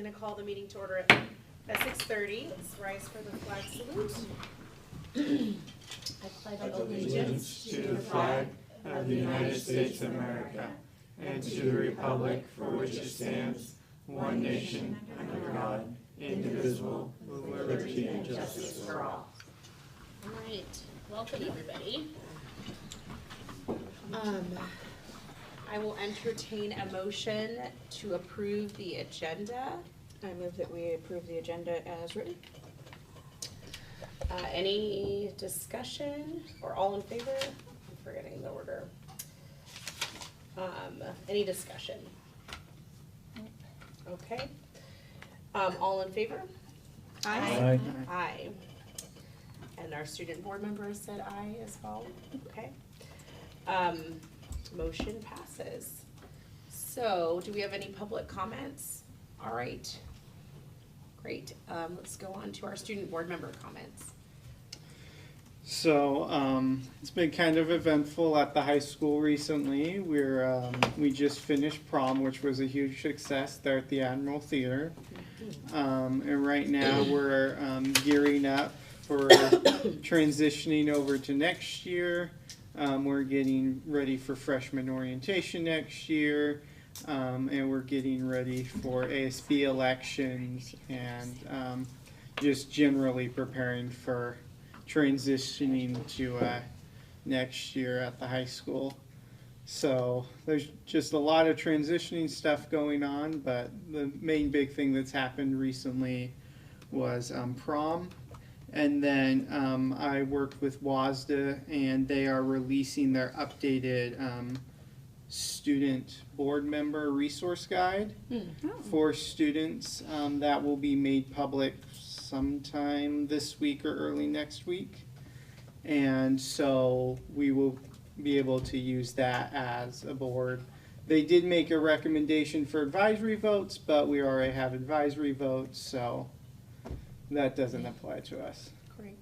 going to call the meeting to order at 6:30. Let's rise for the flag salute. I pledge allegiance to the flag of the United States of America and to the republic for which it stands, one nation, under God, indivisible, with liberty and justice for all. All right. Welcome, everybody. I will entertain a motion to approve the agenda. I move that we approve the agenda as written. Any discussion or all in favor? I'm forgetting the order. Any discussion? Okay. All in favor? Aye. Aye. And our student board members said aye as well. Okay. Motion passes. So, do we have any public comments? All right. Great. Let's go on to our student board member comments. So it's been kind of eventful at the high school recently. We just finished prom, which was a huge success there at the Admiral Theater. And right now we're gearing up for transitioning over to next year. We're getting ready for freshman orientation next year. And we're getting ready for ASB elections and just generally preparing for transitioning to next year at the high school. So there's just a lot of transitioning stuff going on, but the main big thing that's happened recently was prom. And then I worked with WASDA, and they are releasing their updated student board member resource guide for students. That will be made public sometime this week or early next week. And so we will be able to use that as a board. They did make a recommendation for advisory votes, but we already have advisory votes, so that doesn't apply to us. Great.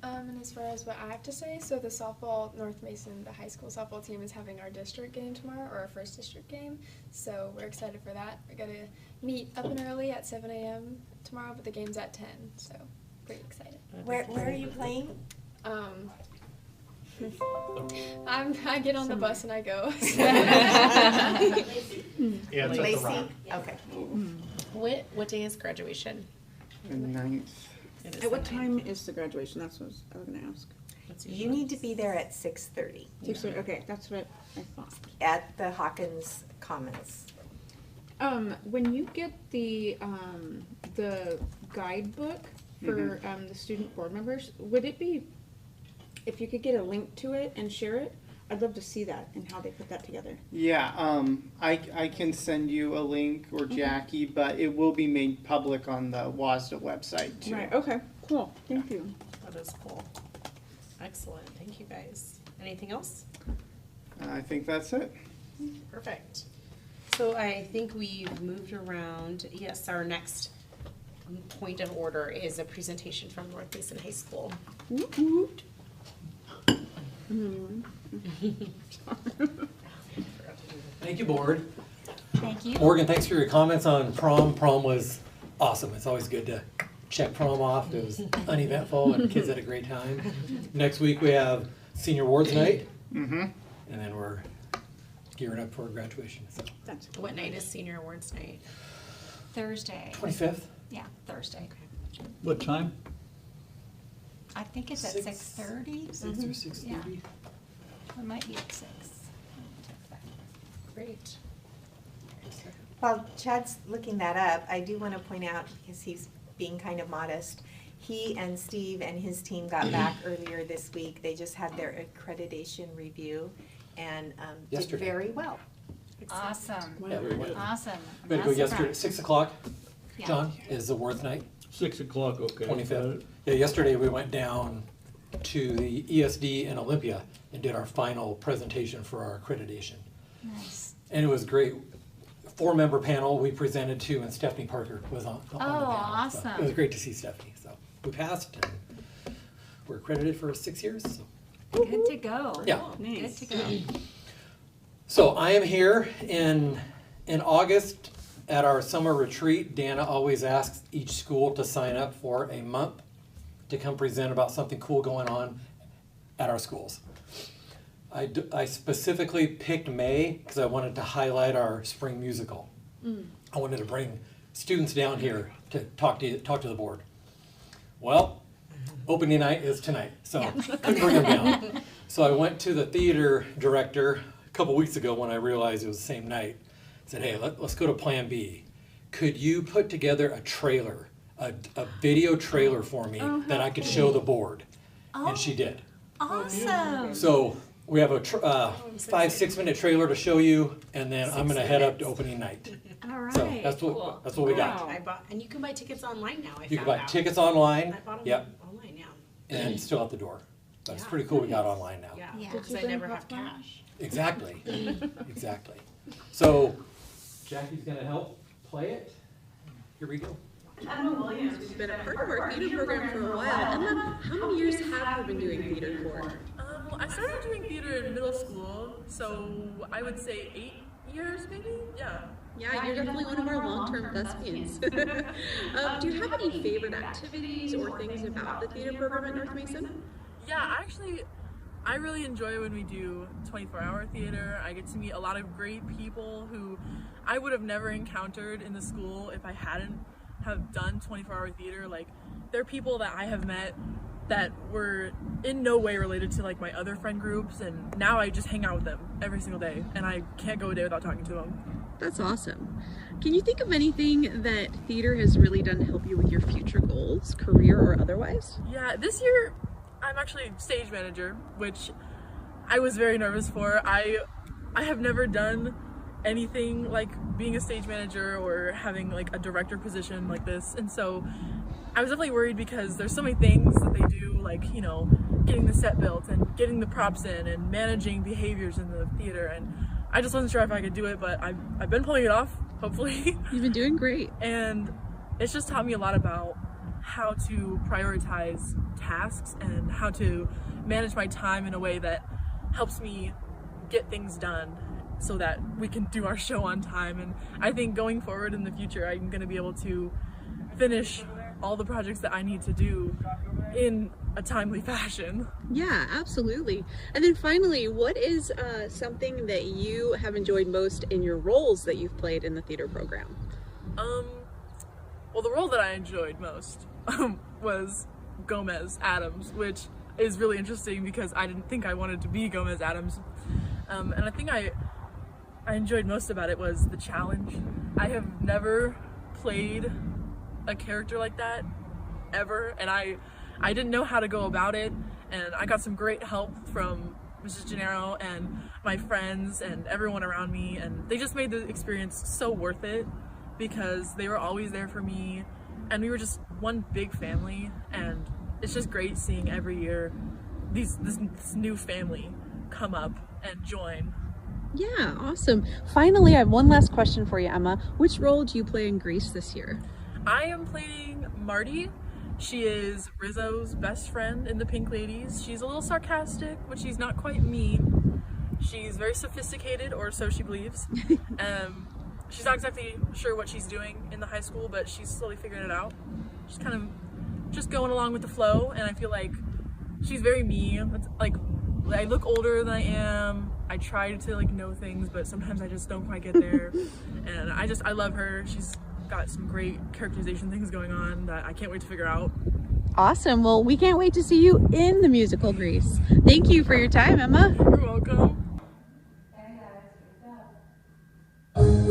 And as far as what I have to say, so the softball, North Mason, the high school softball team is having our district game tomorrow, or our first district game. So we're excited for that. We got to meet up and early at 7 a.m. tomorrow, but the game's at 10, so pretty excited. Where are you playing? I get on the bus and I go. Yeah, it's at the Lacey? Rock. Okay. What day is graduation? The 9th. It is At what the time is the graduation? That's what I was gonna ask. ninth. You need to be there at 6:30 Okay, that's what I thought. at the Hawkins Commons. When you get the guidebook for the student board members, would it be, if you could get a link to it and share it, I'd love to see that and how they put that together. Yeah, I can send you a link, or Jackie, but it will be made public on the WASDA website too. Right, okay, cool, thank you. That is cool. Excellent. Thank you, guys. Anything else? I think that's it. Perfect. So I think we've moved around. Yes, our next point of order is a presentation from North Mason High School. Woot woot. Thank you, board. Thank you. Morgan, thanks for your comments on prom. Prom was awesome. It's always good to check prom off. It was uneventful and kids had a great time. Next week we have senior awards night, and then we're gearing up for graduation. So That's cool. What night is senior awards night? Thursday. 25th. Yeah, Thursday. What time? I think it's at 6:30. 6 or 6:30. It might be at 6. Great. While Chad's looking that up, I do want to point out, because he's being kind of modest, he and Steve and his team got back earlier this week. They just had their accreditation review and did Yesterday. very well. Awesome. Yeah, very good. Awesome. We had to go Not yesterday at surprised. 6 o'clock. Yeah. John, is awards night. 6 o'clock, okay. 25th. Yeah, yesterday we went down to the ESD in Olympia and did our final presentation for our accreditation. Nice. And it was great. 4-member panel we presented to, and Stephanie Parker was on the panel. So awesome. it was great to see Stephanie. So we passed, and we're accredited for 6 years. So. Good to go. Yeah. Good Nice. to go. So I am here in August. at our summer retreat, Dana always asks each school to sign up for a month to come present about something cool going on at our schools. I specifically picked May because I wanted to highlight our spring musical. I wanted to bring students down here to talk to the board. Well, opening night is tonight, so couldn't bring them down. So I went to the theater director a couple weeks ago when I realized it was the same night. Said, hey, let's go to Plan B. Could you put together a trailer, a video trailer for me that I could show the board? And she did. Awesome. So we have a 5-6 minute trailer to show you, and then I'm gonna head up to opening night. All right. So that's what we got. I bought, and you can buy tickets online now, I You can found buy out. tickets online, I bought them yep, online, yeah. and still out the door. That's Yeah. pretty cool. We got online now. Yeah, Yeah. because Did you I bring never have popcorn? cash. Exactly. Exactly. So Jackie's gonna help play it. Here we go. Emma Williams, who's been a part of our theater program for a while. Emma, how many years have you been doing theater for? Well, I started doing theater in middle school, so I would say 8 years maybe? Yeah. Yeah, you're definitely one of our long-term thespians. Do you have any favorite activities or things about the theater program at North Mason? Yeah, actually, I really enjoy when we do 24-hour theater. I get to meet a lot of great people who I would have never encountered in the school if I hadn't have done 24-hour theater. Like, there are people that I have met that were in no way related to like my other friend groups, and now I just hang out with them every single day, and I can't go a day without talking to them. That's awesome. Can you think of anything that theater has really done to help you with your future goals, career or otherwise? Yeah, this year I'm actually stage manager, which I was very nervous for. I have never done anything like being a stage manager or having like a director position like this, and so I was definitely worried because there's so many things that they do, like, you know, getting the set built and getting the props in and managing behaviors in the theater, and I just wasn't sure if I could do it, but I've been pulling it off, hopefully. You've been doing great. And it's just taught me a lot about how to prioritize tasks and how to manage my time in a way that helps me get things done so that we can do our show on time. And I think going forward in the future, I'm going to be able to finish all the projects that I need to do in a timely fashion. Yeah, absolutely. And then finally, what is something that you have enjoyed most in your roles that you've played in the theater program? Well, the role that I enjoyed most was Gomez Adams, which is really interesting because I didn't think I wanted to be Gomez Adams. And I think I enjoyed most about it was the challenge. I have never played a character like that ever, and I didn't know how to go about it, and I got some great help from Mrs. Gennaro and my friends and everyone around me, and they just made the experience so worth it because they were always there for me, and we were just one big family, and it's just great seeing every year this new family come up and join. Yeah, awesome. Finally, I have one last question for you, Emma. Which role do you play in Grease this year? I am playing Marty. She is Rizzo's best friend in the Pink Ladies. She's a little sarcastic, but she's not quite mean. She's very sophisticated, or so she believes. She's not exactly sure what she's doing in the high school, but she's slowly figuring it out. She's kind of just going along with the flow, and I feel like she's very me. It's like, I look older than I am. I try to like know things, but sometimes I just don't quite get there. And I love her. She's got some great characterization things going on that I can't wait to figure out. Awesome. Well, we can't wait to see you in the musical Grease. Thank you for your time, Emma. You're welcome. Yeah.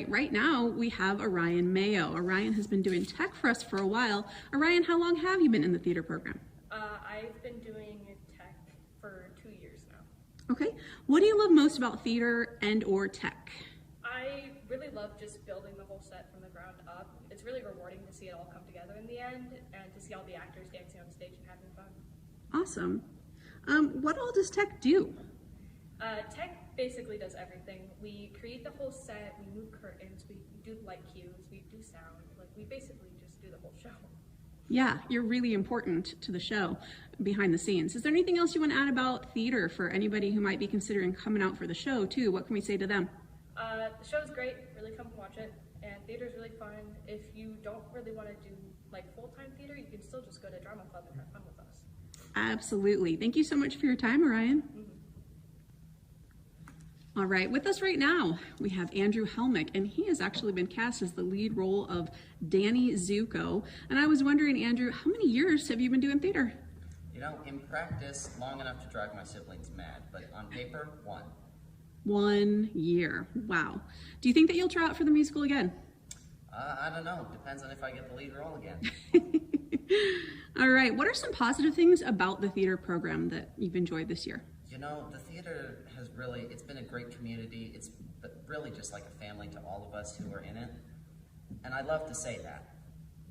right, right now we have Orion Mayo. Orion has been doing tech for us for a while. Orion, how long have you been in the theater program? I've been doing tech for 2 years now. Okay, what do you love most about theater and or tech? I really love just building the whole set from the ground up. It's really rewarding to see it all come together in the end and to see all the actors dancing on stage and having fun. Awesome. What all does tech do? Tech basically does everything. We create the whole set, we move curtains, we do light cues, we do sound. Like, we basically just do the whole show. Yeah, you're really important to the show behind the scenes. Is there anything else you want to add about theater for anybody who might be considering coming out for the show too? What can we say to them? The show's great, really come watch it, and theater's really fun. If you don't really want to do like full-time theater, you can still just go to drama club and have fun with us. Absolutely. Thank you so much for your time, Orion. All right, with us right now, we have Andrew Helmick, and he has actually been cast as the lead role of Danny Zuko. And I was wondering, Andrew, how many years have you been doing theater? You know, in practice, long enough to drive my siblings mad, but on paper, 1. 1 year. Wow. Do you think that you'll try out for the musical again? I don't know. Depends on if I get the lead role again. All right, what are some positive things about the theater program that you've enjoyed this year? You know, the theater has really, it's been a great community. It's really just like a family to all of us who are in it. And I love to say that.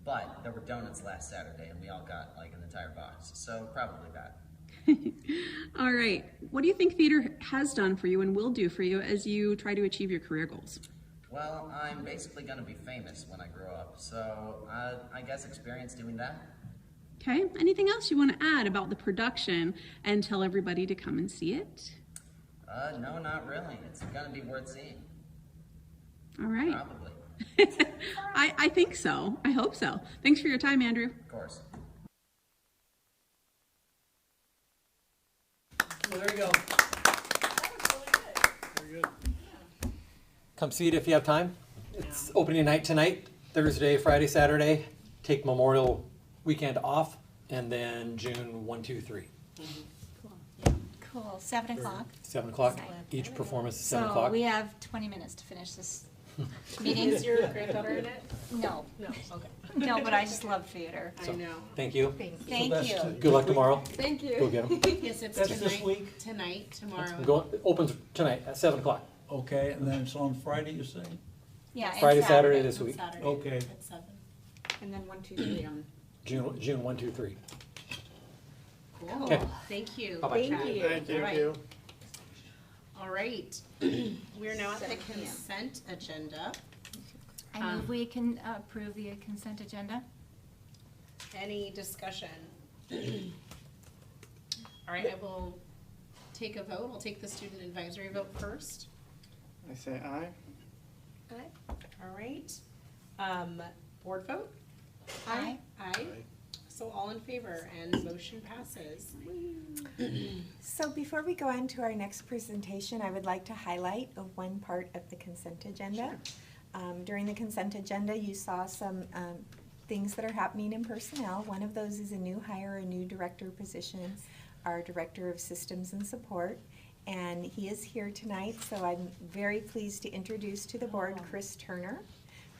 But there were donuts last Saturday and we all got like an entire box. So probably that. All right, what do you think theater has done for you and will do for you as you try to achieve your career goals? Well, I'm basically going to be famous when I grow up. So I guess experience doing that. Okay, anything else you want to add about the production and tell everybody to come and see it? No, not really. It's going to be worth seeing. All right. Probably. I think so. I hope so. Thanks for your time, Andrew. Of course. Well, there you go. Very good. Come see it if you have time. It's opening night tonight, Thursday, Friday, Saturday. Take Memorial Weekend off, and then June 1, 2, 3. Cool, 7 o'clock. 7 o'clock. Each performance is 7 So o'clock. we have 20 minutes to finish this meeting. Is your granddaughter in it? No. No, okay. No, but I just love theater. I know. Thank you. Thank you. Good luck tomorrow. Thank you. Go get them. Yes, it's That's tonight. this week? Tonight, tomorrow. It opens tonight at 7 o'clock. Okay, and then it's on Friday, you say? Yeah, and Friday, Saturday this week. Saturday Okay. at 7. And then 1, 2, 3 on. June 1, 2, 3. Cool. Okay. Thank you. Bye-bye. Chad. Thank All right. you. All right. We're now at the consent agenda. I move we can approve the consent agenda. Any discussion? All right, I will take a vote. We'll take the student advisory vote first. I say aye. All right. Board vote? Aye. Aye. So all in favor and motion passes. So before we go on to our next presentation, I would like to highlight one part of the consent agenda. During the consent agenda, you saw some things that are happening in personnel. One of those is a new hire, a new director position, our Director of Systems and Support. And he is here tonight, so I'm very pleased to introduce to the board Chris Turner,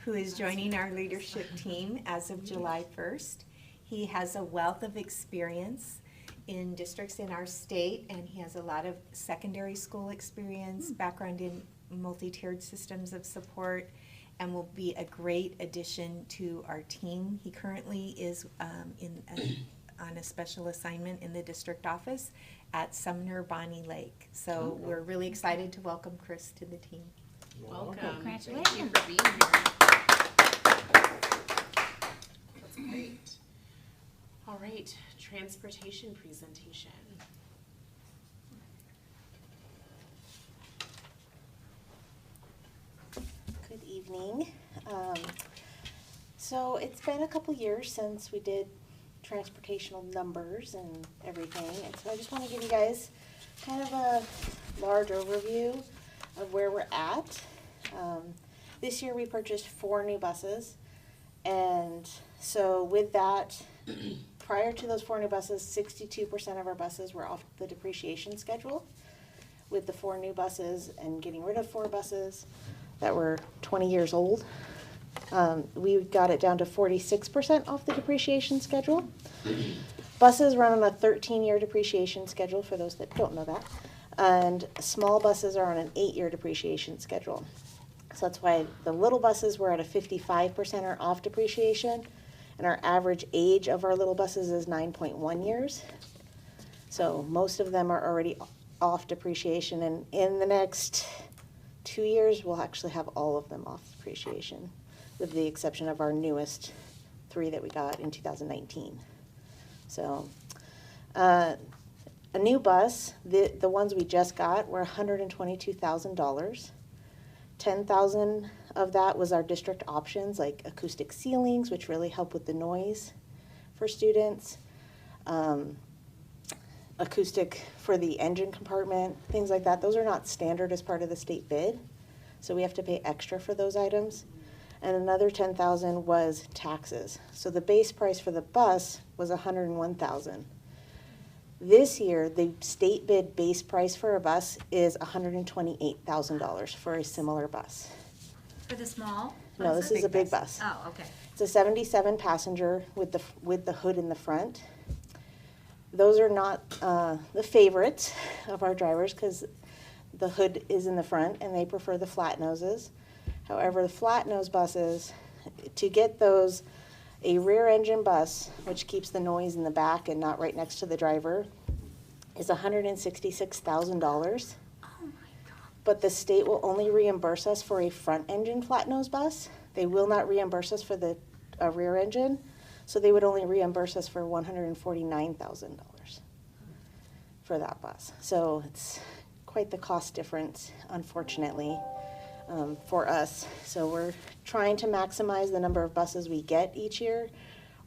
who is joining our leadership team as of July 1st. He has a wealth of experience in districts in our state, and he has a lot of secondary school experience, background in multi-tiered systems of support, and will be a great addition to our team. He currently is on a special assignment in the district office at Sumner Bonnie Lake. So we're really excited to welcome Chris to the team. Welcome. Congratulations. Thank you for being here. That's great. All right, transportation presentation. Good evening. So it's been a couple years since we did transportational numbers and everything, and so I just want to give you guys kind of a large overview of where we're at. This year we purchased 4 new buses, and so with that, prior to those 4 new buses, 62% of our buses were off the depreciation schedule. With the 4 new buses and getting rid of 4 buses, that were 20 years old. We got it down to 46% off the depreciation schedule. Buses run on a 13-year depreciation schedule, for those that don't know that. And small buses are on an 8-year depreciation schedule. So that's why the little buses were at a 55% or off depreciation, and our average age of our little buses is 9.1 years. So most of them are already off depreciation, and in the next 2 years, we'll actually have all of them off depreciation, with the exception of our newest 3 that we got in 2019. So a new bus, the ones we just got were $122,000. $10,000 of that was our district options, like acoustic ceilings, which really help with the noise for students. Acoustic for the engine compartment, things like that. Those are not standard as part of the state bid, so we have to pay extra for those items. And another $10,000 was taxes. So the base price for the bus was $101,000. This year, the state bid base price for a bus is $128,000 for a similar bus. For the small? No, this is a big bus. Oh, okay. It's a 77 passenger with the hood in the front. Those are not the favorites of our drivers because the hood is in the front and they prefer the flat noses. However, the flat nose buses, to get those, a rear engine bus, which keeps the noise in the back and not right next to the driver, is $166,000. But the state will only reimburse us for a front engine flat nose bus. They will not reimburse us for the rear engine. So they would only reimburse us for $149,000 for that bus. So it's quite the cost difference, unfortunately, for us. So we're trying to maximize the number of buses we get each year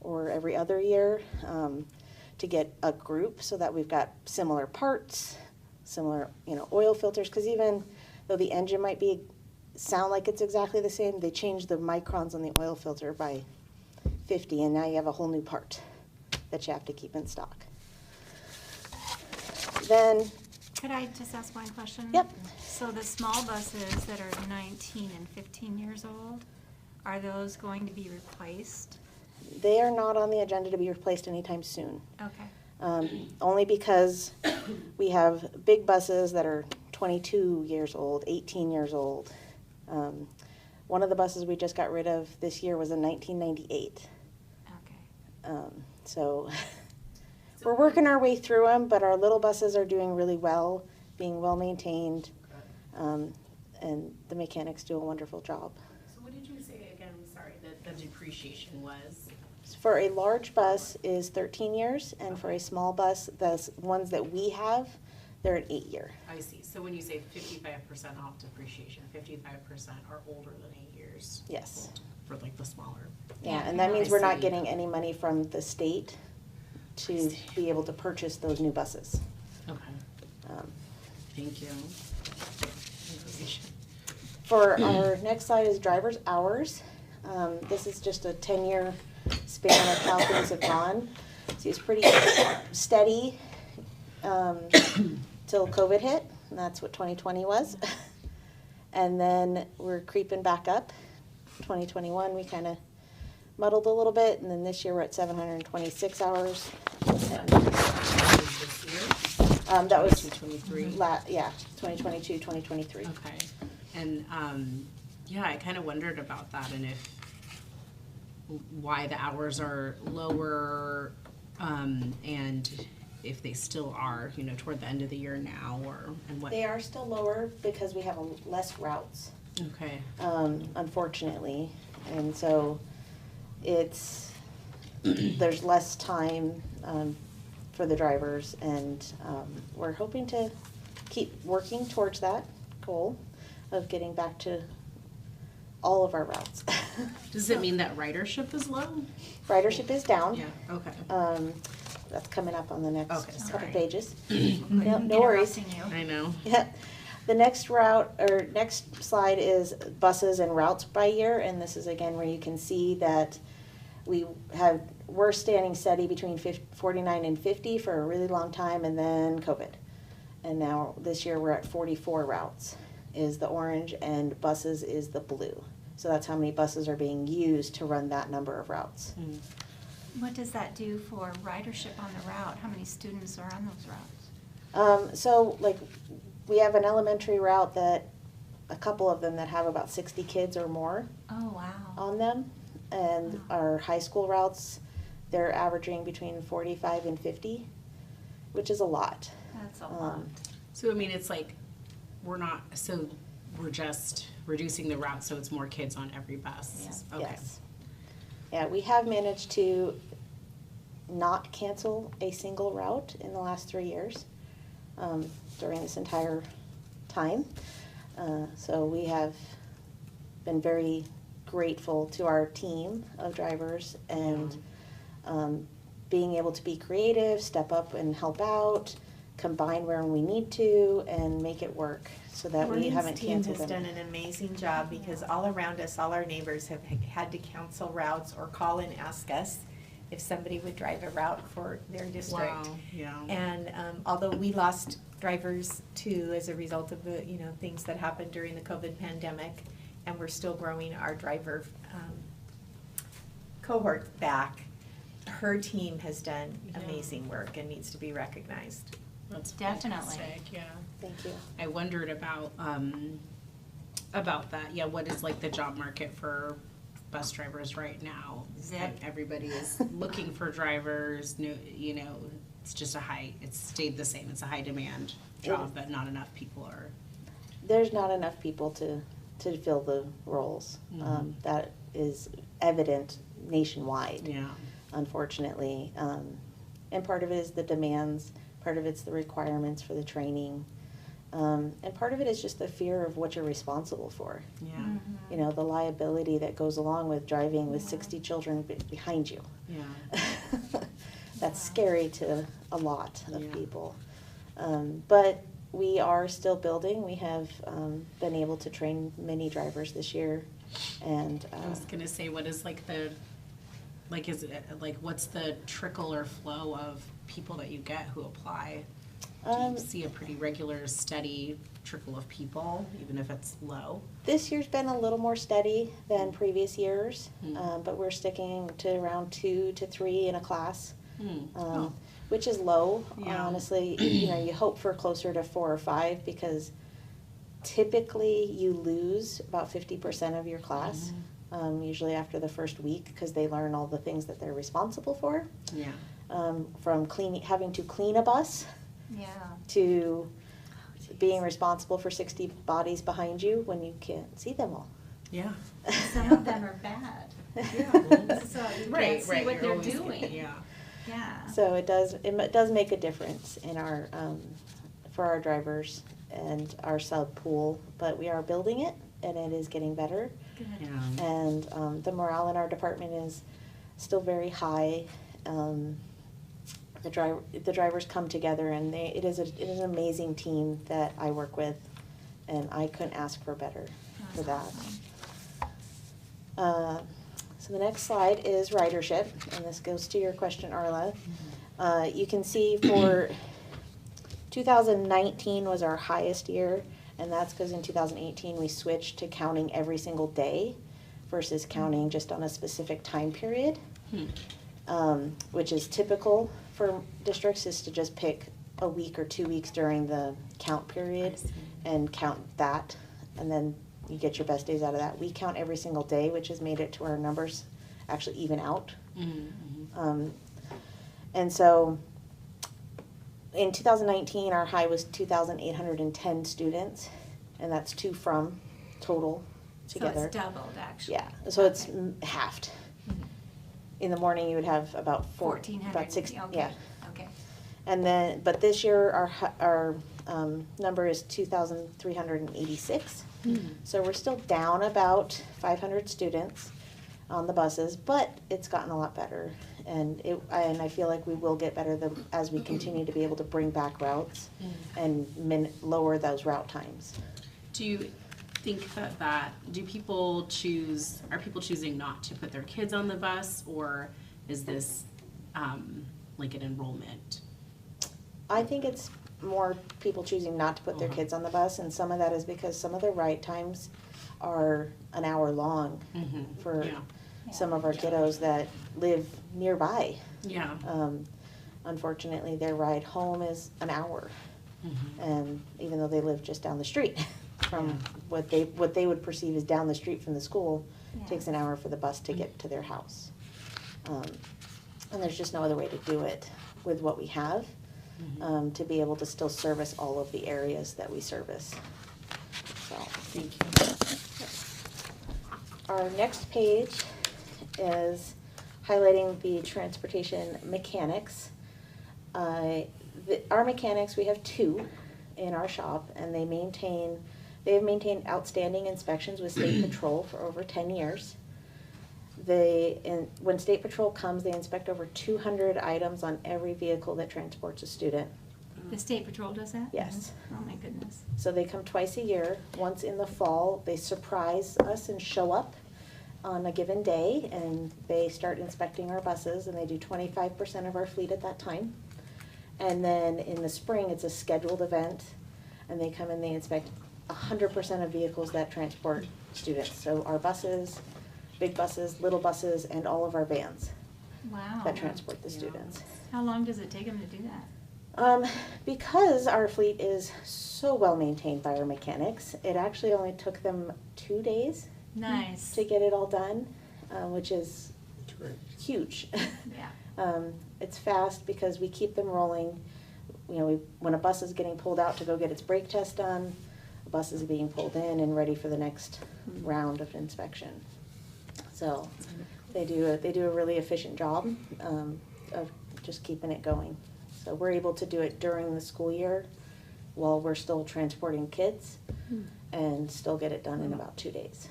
or every other year to get a group so that we've got similar parts, similar oil filters, because even though the engine might sound like it's exactly the same, they change the microns on the oil filter by 50, and now you have a whole new part that you have to keep in stock. Then, Could I just ask one question? Yep. So the small buses that are 19 and 15 years old, are those going to be replaced? they are not on the agenda to be replaced anytime soon. Okay. Only because we have big buses that are 22 years old, 18 years old. One of the buses we just got rid of this year was a 1998. Okay. So we're working our way through them, but our little buses are doing really well, being well maintained, and the mechanics do a wonderful job. So what did you say again, sorry, that the depreciation was? For a large bus is 13 years, and for a small bus, the ones that we have, they're an 8-year. I see. So when you say 55% off depreciation, 55% are older than 8 years? Yes. For like the smaller? Yeah, and that means we're not getting any money from the state to be able to purchase those new buses. Okay. Thank you. For our next slide is driver's hours. This is just a 10-year span of how things have gone. So it's pretty steady till COVID hit, and that's what 2020 was. And then we're creeping back up. 2021 we kind of muddled a little bit, and then this year we're at 726 hours. That was 2023. Yeah, 2022, 2023. Okay. And yeah, I kind of wondered about that and why the hours are lower, and if they still are, you know, toward the end of the year now, and what. They are still lower because we have less routes. Okay. Unfortunately, and so there's less time for the drivers, and we're hoping to keep working towards that goal of getting back to all of our routes. Does it mean that ridership is low? Ridership is down. Yeah, okay. That's coming up on the next couple sorry. pages. No worries. I know. Yeah. The next route, or next slide, is buses and routes by year, and this is again where you can see that we're standing steady between 49 and 50 for a really long time, and then COVID. And now this year we're at 44 routes. is the orange and buses is the blue. So that's how many buses are being used to run that number of routes. What does that do for ridership on the route? How many students are on those routes? So like we have an elementary route that a couple of them that have about 60 kids or more Oh, wow. on them. And Wow. our high school routes, they're averaging between 45 and 50, which is a lot. That's a lot. So I mean, it's like, we're just reducing the route so it's more kids on every bus. Yeah. Okay. Yes. Yeah, we have managed to not cancel a single route in the last 3 years during this entire time. So we have been very grateful to our team of drivers and being able to be creative, step up and help out, combine where we need to, and make it work so that we Morgan's haven't team canceled has them. done an amazing job because all around us, all our neighbors have had to cancel routes or call and ask us if somebody would drive a route for their district. Wow, yeah. And although we lost drivers too as a result of the, things that happened during the COVID pandemic, and we're still growing our driver cohort back, her team has done amazing work and needs to be recognized. That's Definitely. fantastic, yeah. Thank you. I wondered about that. Yeah, what is like the job market for bus drivers right now? Zip. Everybody is looking for drivers. No, it's just it's stayed the same. It's a high demand job, but not enough people are. There's not enough people to fill the roles. That is evident nationwide. Yeah. Unfortunately. And part of it is the demands, part of it's the requirements for the training, and part of it is just the fear of what you're responsible for. Yeah. The liability that goes along with driving with 60 children behind you. Yeah. That's scary to a lot of Yeah. people. But we are still building. We have been able to train many drivers this year. And I was gonna say, what is is it what's the trickle or flow of people that you get who apply? Do you see a pretty regular, steady trickle of people, even if it's low? this year's been a little more steady than previous years, but we're sticking to around 2 to 3 in a class, which is low. Yeah. Honestly, you hope for closer to 4 or 5 because typically you lose about 50% of your class, usually after the first week because they learn all the things that they're responsible for. Yeah. From having to clean a bus Yeah. to being responsible for 60 bodies behind you when you can't see them all. Yeah. Some of them are bad. So you can't see what they're doing. Yeah. Yeah. So it does make a difference in our for our drivers and our sub pool, but we are building it and it is getting better. Good. Yeah. And the morale in our department is still very high. The drivers come together and it is an amazing team that I work with, and I couldn't ask for better for that. So the next slide is ridership, and this goes to your question, Arla. You can see for 2019 was our highest year, and that's because in 2018 we switched to counting every single day versus counting just on a specific time period, which is typical for districts, is to just pick a week or 2 weeks during the count period and count that, and then you get your best days out of that. We count every single day, which has made it to our numbers actually even out. And so in 2019, our high was 2,810 students, and that's 2 from total together. So it's doubled, actually. Yeah, so it's halved. In the morning, you would have about 1,400. about 6, Okay. yeah. Okay. And then, but this year, our number is 2,386. So we're still down about 500 students on the buses, but it's gotten a lot better. And I feel like we will get better as we continue to be able to bring back routes and lower those route times. Do you think are people choosing not to put their kids on the bus, or is this like an enrollment? I think it's more people choosing not to put their kids on the bus, and some of that is because some of the ride times are an hour long for some of our kiddos that live nearby. Yeah. Unfortunately, their ride home is an hour, and even though they live just down the street from what they would perceive as down the street from the school, it takes an hour for the bus to get to their house. And there's just no other way to do it with what we have, to be able to still service all of the areas that we service. So, thank you. Our next page is highlighting the transportation mechanics. Our mechanics, we have 2 in our shop, and they have maintained outstanding inspections with State Patrol for over 10 years. When State Patrol comes, they inspect over 200 items on every vehicle that transports a student. The State Patrol does that? Yes. Oh my goodness. So they come twice a year. Once in the fall, they surprise us and show up on a given day, and they start inspecting our buses, and they do 25% of our fleet at that time. And then in the spring, it's a scheduled event, and they come and they inspect 100% of vehicles that transport students. So our buses, big buses, little buses, and all of our vans Wow. that transport the students. How long does it take them to do that? Because our fleet is so well maintained by our mechanics, it actually only took them 2 days Nice. to get it all done, which is huge. Yeah. It's fast because we keep them rolling. You know, when a bus is getting pulled out to go get its brake test done, a bus is being pulled in and ready for the next round of inspection. So they do a really efficient job of just keeping it going. So we're able to do it during the school year while we're still transporting kids and still get it done in about 2 days.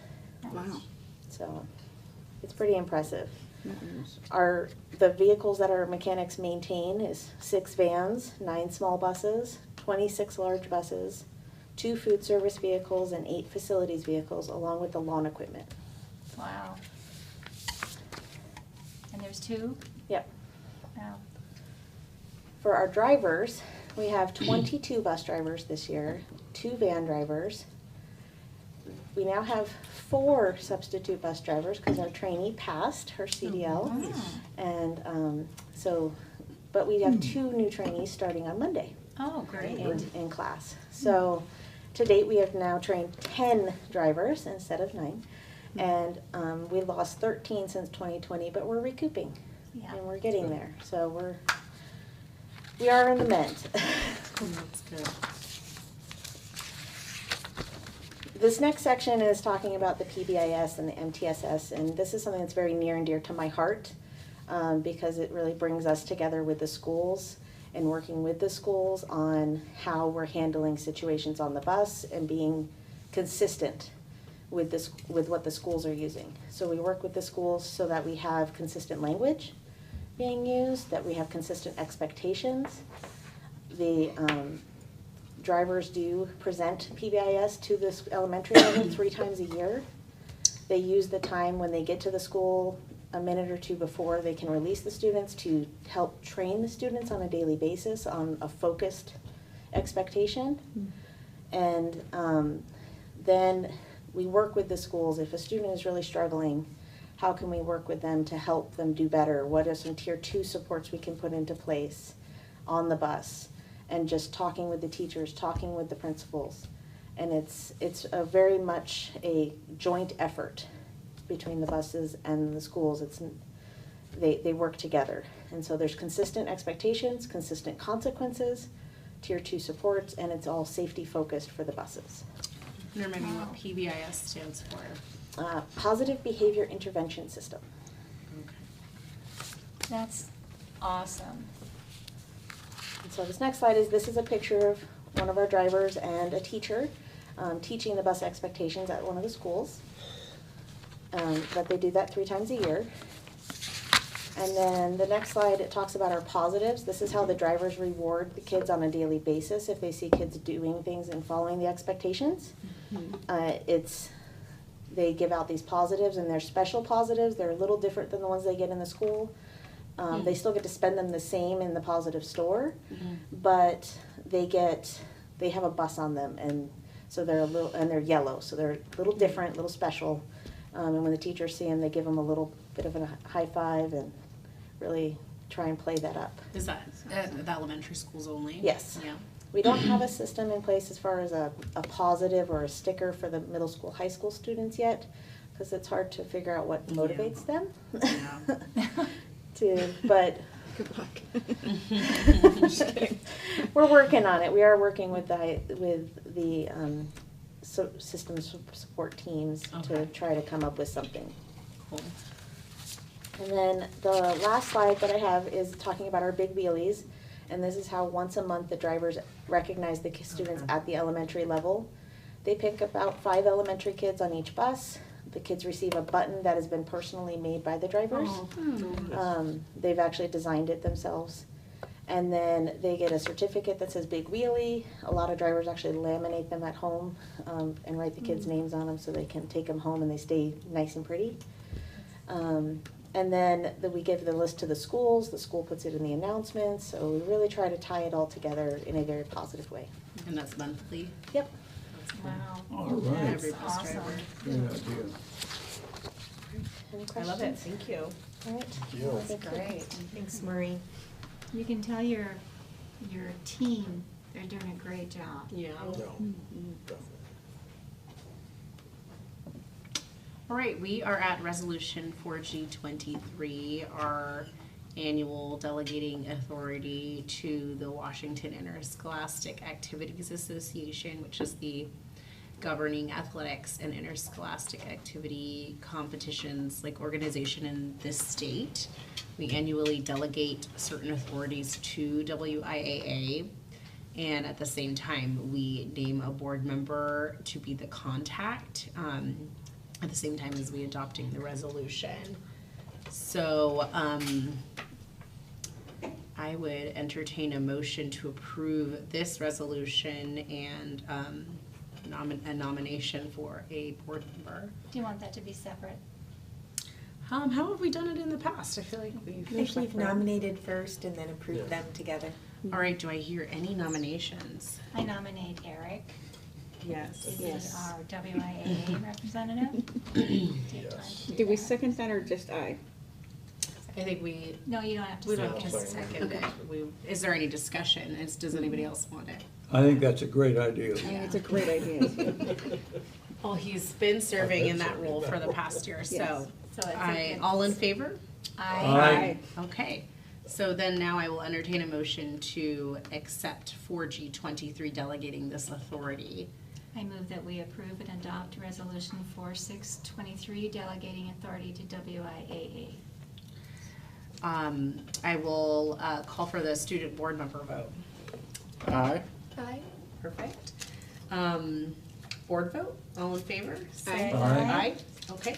Wow. So it's pretty impressive. The vehicles that our mechanics maintain is 6 vans, 9 small buses, 26 large buses, 2 food service vehicles, and 8 facilities vehicles, along with the lawn equipment. Wow. And there's 2? Yep. Wow. For our drivers, we have 22 bus drivers this year, 2 van drivers. We now have 4 substitute bus drivers because our trainee passed her CDL. And but we have 2 new trainees starting on Monday. Oh, great. In class. So to date, we have now trained 10 drivers instead of 9. And we lost 13 since 2020, but we're recouping. Yeah. And we're getting there. So we are in the mend. That's good. This next section is talking about the PBIS and the MTSS, and this is something that's very near and dear to my heart because it really brings us together with the schools and working with the schools on how we're handling situations on the bus and being consistent with what the schools are using. So we work with the schools so that we have consistent language being used, that we have consistent expectations. The drivers do present PBIS to this elementary level 3 times a year. They use the time when they get to the school a minute or 2 before they can release the students to help train the students on a daily basis on a focused expectation. And then we work with the schools. If a student is really struggling, how can we work with them to help them do better? What are some tier 2 supports we can put into place on the bus? And just talking with the teachers, talking with the principals. And it's a very much a joint effort between the buses and the schools. They work together. And so there's consistent expectations, consistent consequences, tier 2 supports, and it's all safety focused for the buses. And remind me what PBIS stands for. Positive Behavior Intervention System. That's awesome. And so this next slide this is a picture of one of our drivers and a teacher teaching the bus expectations at one of the schools. But they do that 3 times a year. And then the next slide, it talks about our positives. This is how the drivers reward the kids on a daily basis if they see kids doing things and following the expectations. They give out these positives, and they're special positives. They're a little different than the ones they get in the school. They still get to spend them the same in the positive store, but they have a bus on them, and so they're they're yellow, so they're a little different, a little special. And when the teachers see them, they give them a little bit of a high five and really try and play that up. Is that at the elementary schools only? Yes. Yeah. We don't have a system in place as far as a positive or a sticker for the middle school, high school students yet, because it's hard to figure out what motivates them. But Good luck. we're working on it. We are working with the systems support teams to try to come up with something. Cool. And then the last slide that I have is talking about our big wheelies. And this is how once a month the drivers recognize the students at the elementary level. They pick about 5 elementary kids on each bus. The kids receive a button that has been personally made by the drivers. They've actually designed it themselves. And then they get a certificate that says Big Wheelie. A lot of drivers actually laminate them at home and write the kids' names on them so they can take them home and they stay nice and pretty. And then we give the list to the schools. The school puts it in the announcements. So we really try to tie it all together in a very positive way. And that's monthly? Yep. Wow. All right. Every bus driver. Great idea. Any I love it, questions? thank you. All right. That's great. Thanks, Marie. You can tell your team, they're doing a great job. Yeah. Definitely. All right, we are at resolution 4G23, our annual delegating authority to the Washington Interscholastic Activities Association, which is the governing athletics and interscholastic activity competitions like organization in this state. We annually delegate certain authorities to WIAA, and at the same time we name a board member to be the contact at the same time as we adopting the resolution. So I would entertain a motion to approve this resolution and a nomination for a board member. Do you want that to be separate? How have we done it in the past? I feel like I think we've nominated first and then approved them together. All right, do I hear any nominations? I nominate Eric. Yes. Is he our WIAA representative? Do we second that or just I? I think we. No, you don't have to We don't second. have to second it. Is there any discussion? Does anybody else want it? I think that's a great idea. I think it's a great idea. Well, he's been serving in that role for the past year, so. Yes. So it's All in favor? Aye. Okay, so then now I will entertain a motion to accept 4G23 delegating this authority. I move that we approve and adopt resolution 4623 delegating authority to WIAA. I will call for the student board member vote. Aye. Aye. Perfect. Board vote, all in favor? Say Aye. Aye. Okay,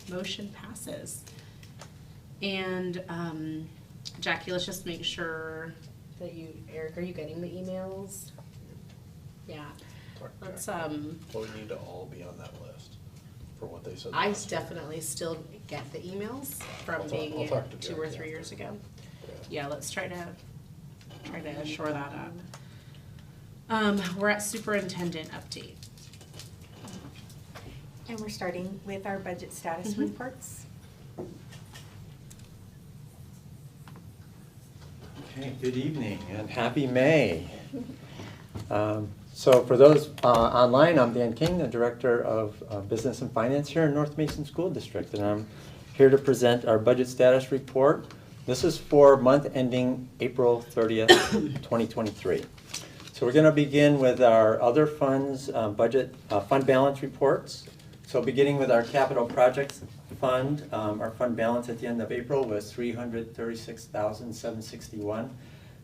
motion passes. And Jackie, let's just make sure that Eric, are you getting the emails? Yeah, let's, Well, we need to all be on that list for what they said. I last year. definitely still get the emails from I'll being talk here to 2 or Jack, 3 yeah. years ago. Yeah, let's try to shore that up. We're at superintendent update. And we're starting with our budget status reports. Okay, good evening and happy May. So for those online, I'm Dan King, the Director of Business and Finance here in North Mason School District, and I'm here to present our budget status report. This is for month ending April 30th, 2023. So we're going to begin with our other funds budget fund balance reports. So beginning with our capital projects fund, our fund balance at the end of April was $336,761.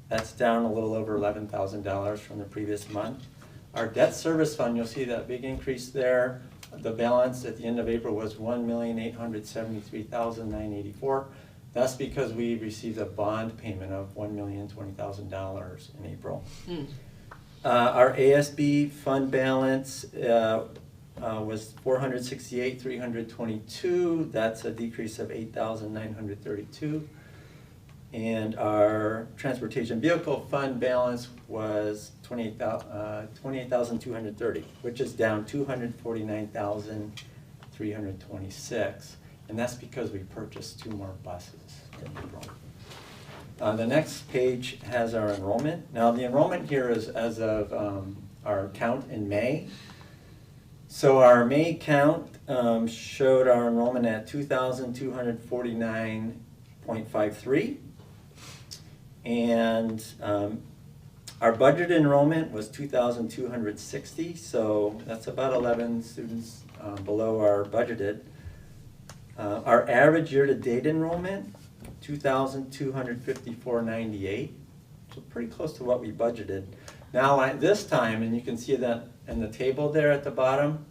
That's down a little over $11,000 from the previous month. Our debt service fund, you'll see that big increase there. The balance at the end of April was $1,873,984. That's because we received a bond payment of $1,020,000 in April. Our ASB fund balance was $468,322. That's a decrease of $8,932. And our transportation vehicle fund balance was 28,230, which is down 249,326. And that's because we purchased 2 more buses. The next page has our enrollment. Now the enrollment here is as of our count in May. So our May count showed our enrollment at 2,249.53. And our budget enrollment was 2,260, so that's about 11 students below our budgeted. Our average year-to-date enrollment, 2,254.98, so pretty close to what we budgeted. Now this time, and you can see that in the table there at the bottom,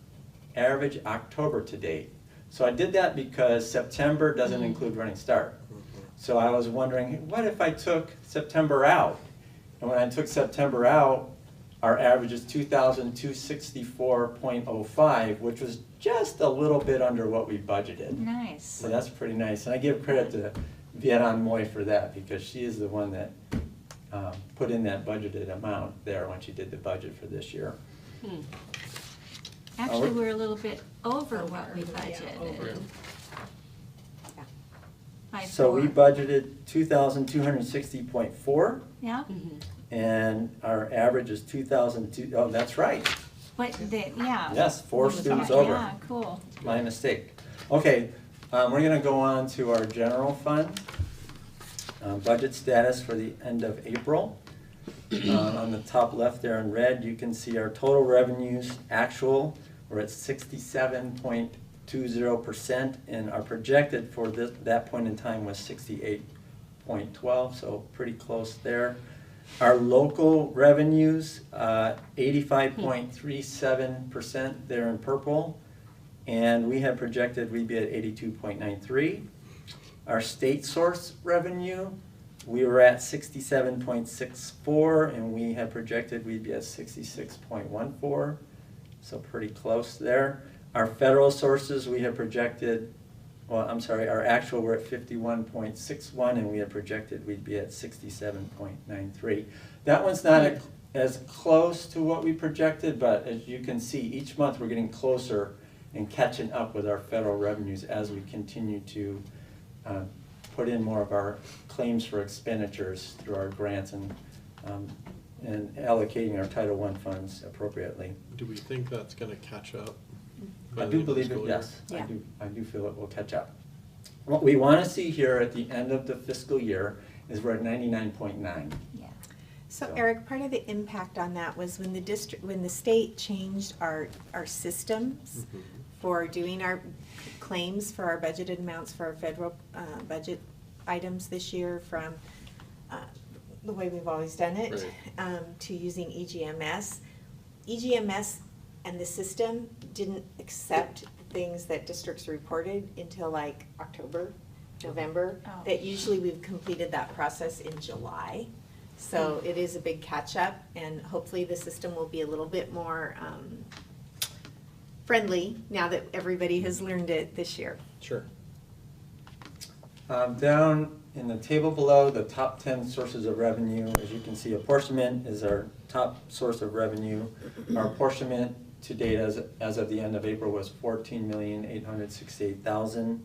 average October to date. So I did that because September doesn't include Running Start. So I was wondering, what if I took September out? And when I took September out, our average is 2,264.05, which was just a little bit under what we budgeted. Nice. So that's pretty nice. And I give credit to Vietnam Moy for that, because she is the one that put in that budgeted amount there when she did the budget for this year. Actually, we're a little bit over what we budgeted. So we budgeted 2,260.4. Yeah. And our average is 2,002. Oh, that's right. Yeah. Yes, 4 students over. Yeah, cool. My mistake. Okay, we're going to go on to our general fund. Budget status for the end of April. On the top left there in red, you can see our total revenues actual. We're at 67.20%, and our projected for that point in time was 68.12, so pretty close there. Our local revenues, 85.37% there in purple, and we had projected we'd be at 82.93. Our state source revenue, we were at 67.64, and we had projected we'd be at 66.14, so pretty close there. Our federal sources, we had projected, well, I'm sorry, our actual we're at 51.61, and we had projected we'd be at 67.93. That one's not as close to what we projected, but as you can see, each month we're getting closer and catching up with our federal revenues as we continue to put in more of our claims for expenditures through our grants and allocating our Title I funds appropriately. Do we think that's going to catch up? I do believe it, yes. Yeah. I do feel it will catch up. What we want to see here at the end of the fiscal year is we're at 99.9. Yeah. So Eric, part of the impact on that was when the state changed our systems for doing our claims for our budgeted amounts for our federal budget items this year from the way we've always done it, to using EGMS. EGMS and the system didn't accept things that districts reported until like October, November. That usually we've completed that process in July. So it is a big catch up, and hopefully the system will be a little bit more friendly now that everybody has learned it this year. Sure. Down in the table below, the top 10 sources of revenue, as you can see, apportionment is our top source of revenue. Our apportionment to date as of the end of April was $14,868,000.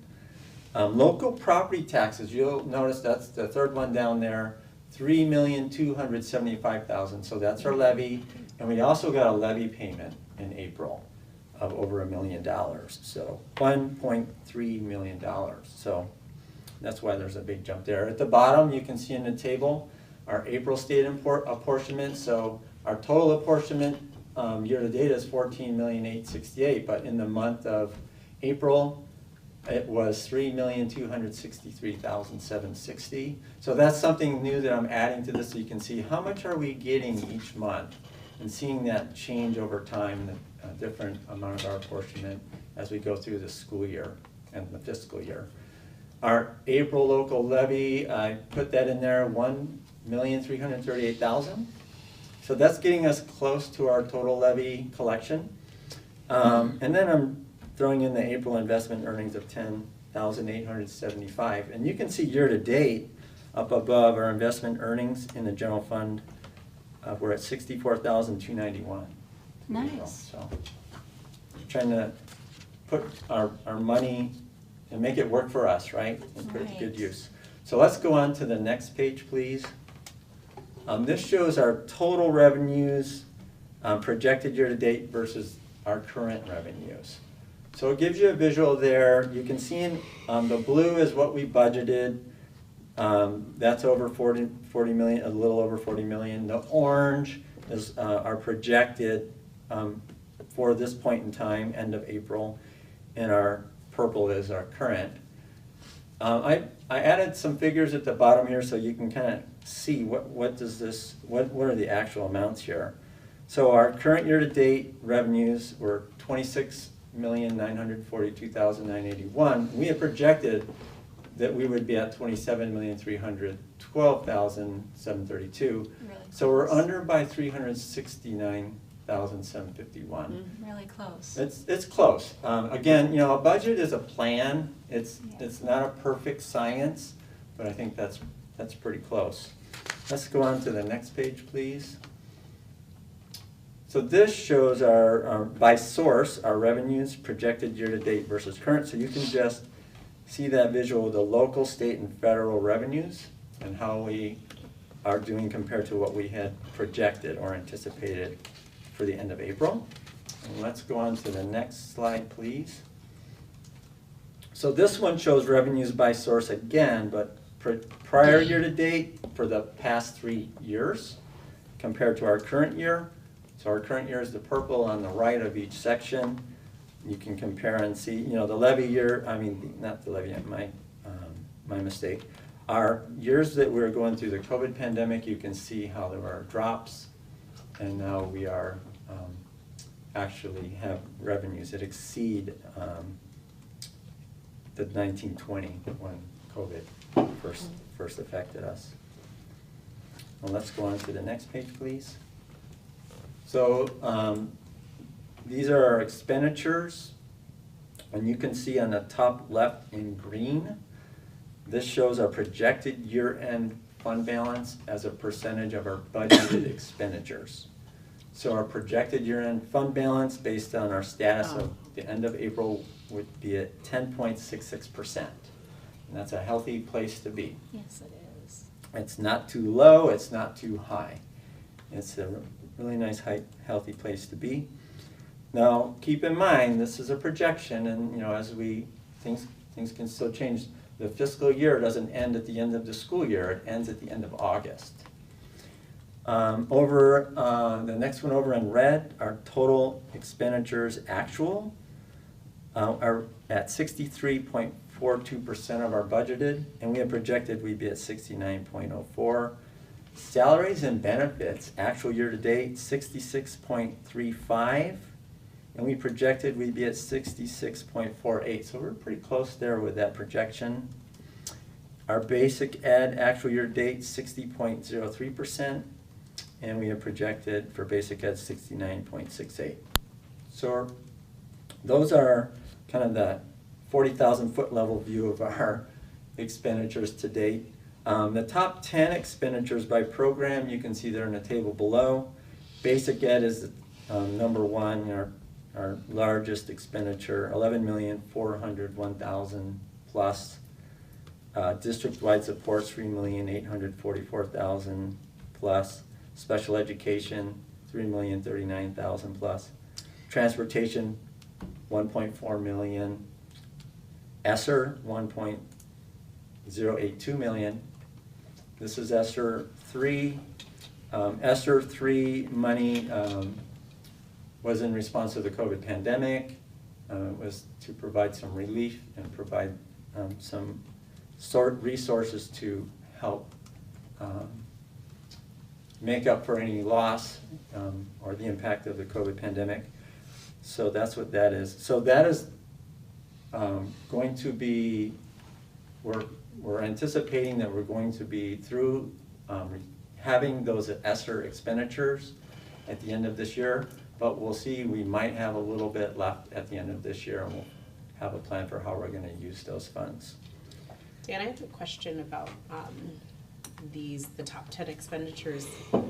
Local property taxes, you'll notice that's the third one down there, $3,275,000. So that's our levy, and we also got a levy payment in April of over $1 million. So $1.3 million. So that's why there's a big jump there. At the bottom, you can see in the table our April state apportionment. So our total apportionment year to date is $14,868,000, but in the month of April, it was $3,263,760. So that's something new that I'm adding to this, so you can see how much are we getting each month, and seeing that change over time, the different amount of our apportionment as we go through the school year and the fiscal year. Our April local levy, I put that in there, $1,338,000. So that's getting us close to our total levy collection. And then I'm throwing in the April investment earnings of $10,875. And you can see year to date, up above our investment earnings in the general fund. We're at $64,291. Nice. So trying to put our money and make it work for us, right? And put it to good Right. use. So let's go on to the next page, please. This shows our total revenues projected year-to-date versus our current revenues. So it gives you a visual there. You can see in the blue is what we budgeted. That's over 40 million, a little over 40 million. The orange is our projected for this point in time, end of April, and our purple is our current. I added some figures at the bottom here so you can kind of see what are the actual amounts here. So our current year-to-date revenues were $26,942,981. We had projected that we would be at $27,312,732. Really So we're close. under by $369,751. Really close. It's close. Again, a budget is a plan. It's not a perfect science, but I think that's pretty close. Let's go on to the next page, please. So this shows our by source, our revenues projected year-to-date versus current. So you can just see that visual of the local, state, and federal revenues and how we are doing compared to what we had projected or anticipated for the end of April. And let's go on to the next slide, please. So this one shows revenues by source again, but prior year-to-date for the past 3 years compared to our current year. So our current year is the purple on the right of each section. You can compare and see, the levy year, not the levy, my mistake. Our years that we were going through the COVID pandemic, you can see how there were drops, and now we are actually have revenues that exceed the 1920 when COVID first affected us. Well, let's go on to the next page, please. So these are our expenditures, and you can see on the top left in green, this shows our projected year-end fund balance as a percentage of our budgeted expenditures. So our projected year-end fund balance based on our status of the end of April would be at 10.66%. And that's a healthy place to be. Yes, it is. It's not too low, it's not too high. It's a really nice, healthy place to be. Now, keep in mind, this is a projection, and as things can still change. The fiscal year doesn't end at the end of the school year; it ends at the end of August. Over the next one over in red, our total expenditures actual are at 63.42% of our budgeted, and we had projected we'd be at 69.04%. Salaries and benefits, actual year-to-date, 66.35%, and we projected we'd be at 66.48%, so we're pretty close there with that projection. Our basic ed, actual year-to-date, 60.03%, and we have projected for basic ed 69.68%. So those are kind of the 40,000 foot level view of our expenditures to date. The top 10 expenditures by program, you can see there in the table below. Basic ed is number one, our largest expenditure, $11,401,000 plus. District-wide supports, $3,844,000 plus. Special education, $3,039,000 plus. Transportation, $1.4 million. ESSER, $1.082 million. This is ESSER 3. ESSER 3 money was in response to the COVID pandemic. It was to provide some relief and provide some resources to help make up for any loss or the impact of the COVID pandemic. So that's what that is. So that is going to be, we're anticipating that we're going to be through having those ESSER expenditures at the end of this year, but we'll see, we might have a little bit left at the end of this year, and we'll have a plan for how we're going to use those funds. Dan, I have a question about the top 10 expenditures,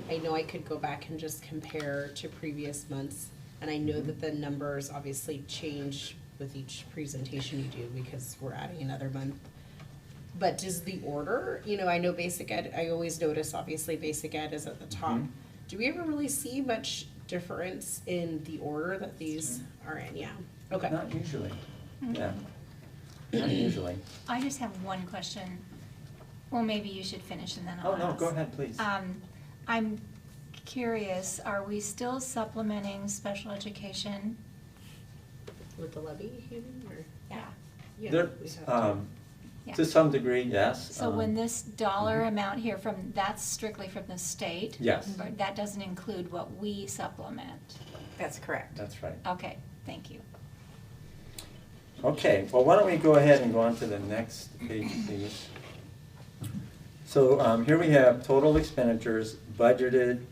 I know I could go back and just compare to previous months, and I know that the numbers obviously change with each presentation you do because we're adding another month. But does the order, I know basic ed, I always notice obviously basic ed is at the top. Do we ever really see much difference in the order that these are in? Yeah. Okay. Not usually, yeah. Not usually. I just have one question. Well, maybe you should finish and then I'll Oh, no, ask. go ahead, please. I'm curious, are we still supplementing special education? With the levy, you mean, or? Yeah. Yeah. There, we have to. Yeah. to some degree, yes. So when this dollar amount here that's strictly from the state? Yes. But that doesn't include what we supplement? That's correct. That's right. Okay, thank you. Okay, well, why don't we go ahead and go on to the next page, please. So here we have total expenditures, budgeted,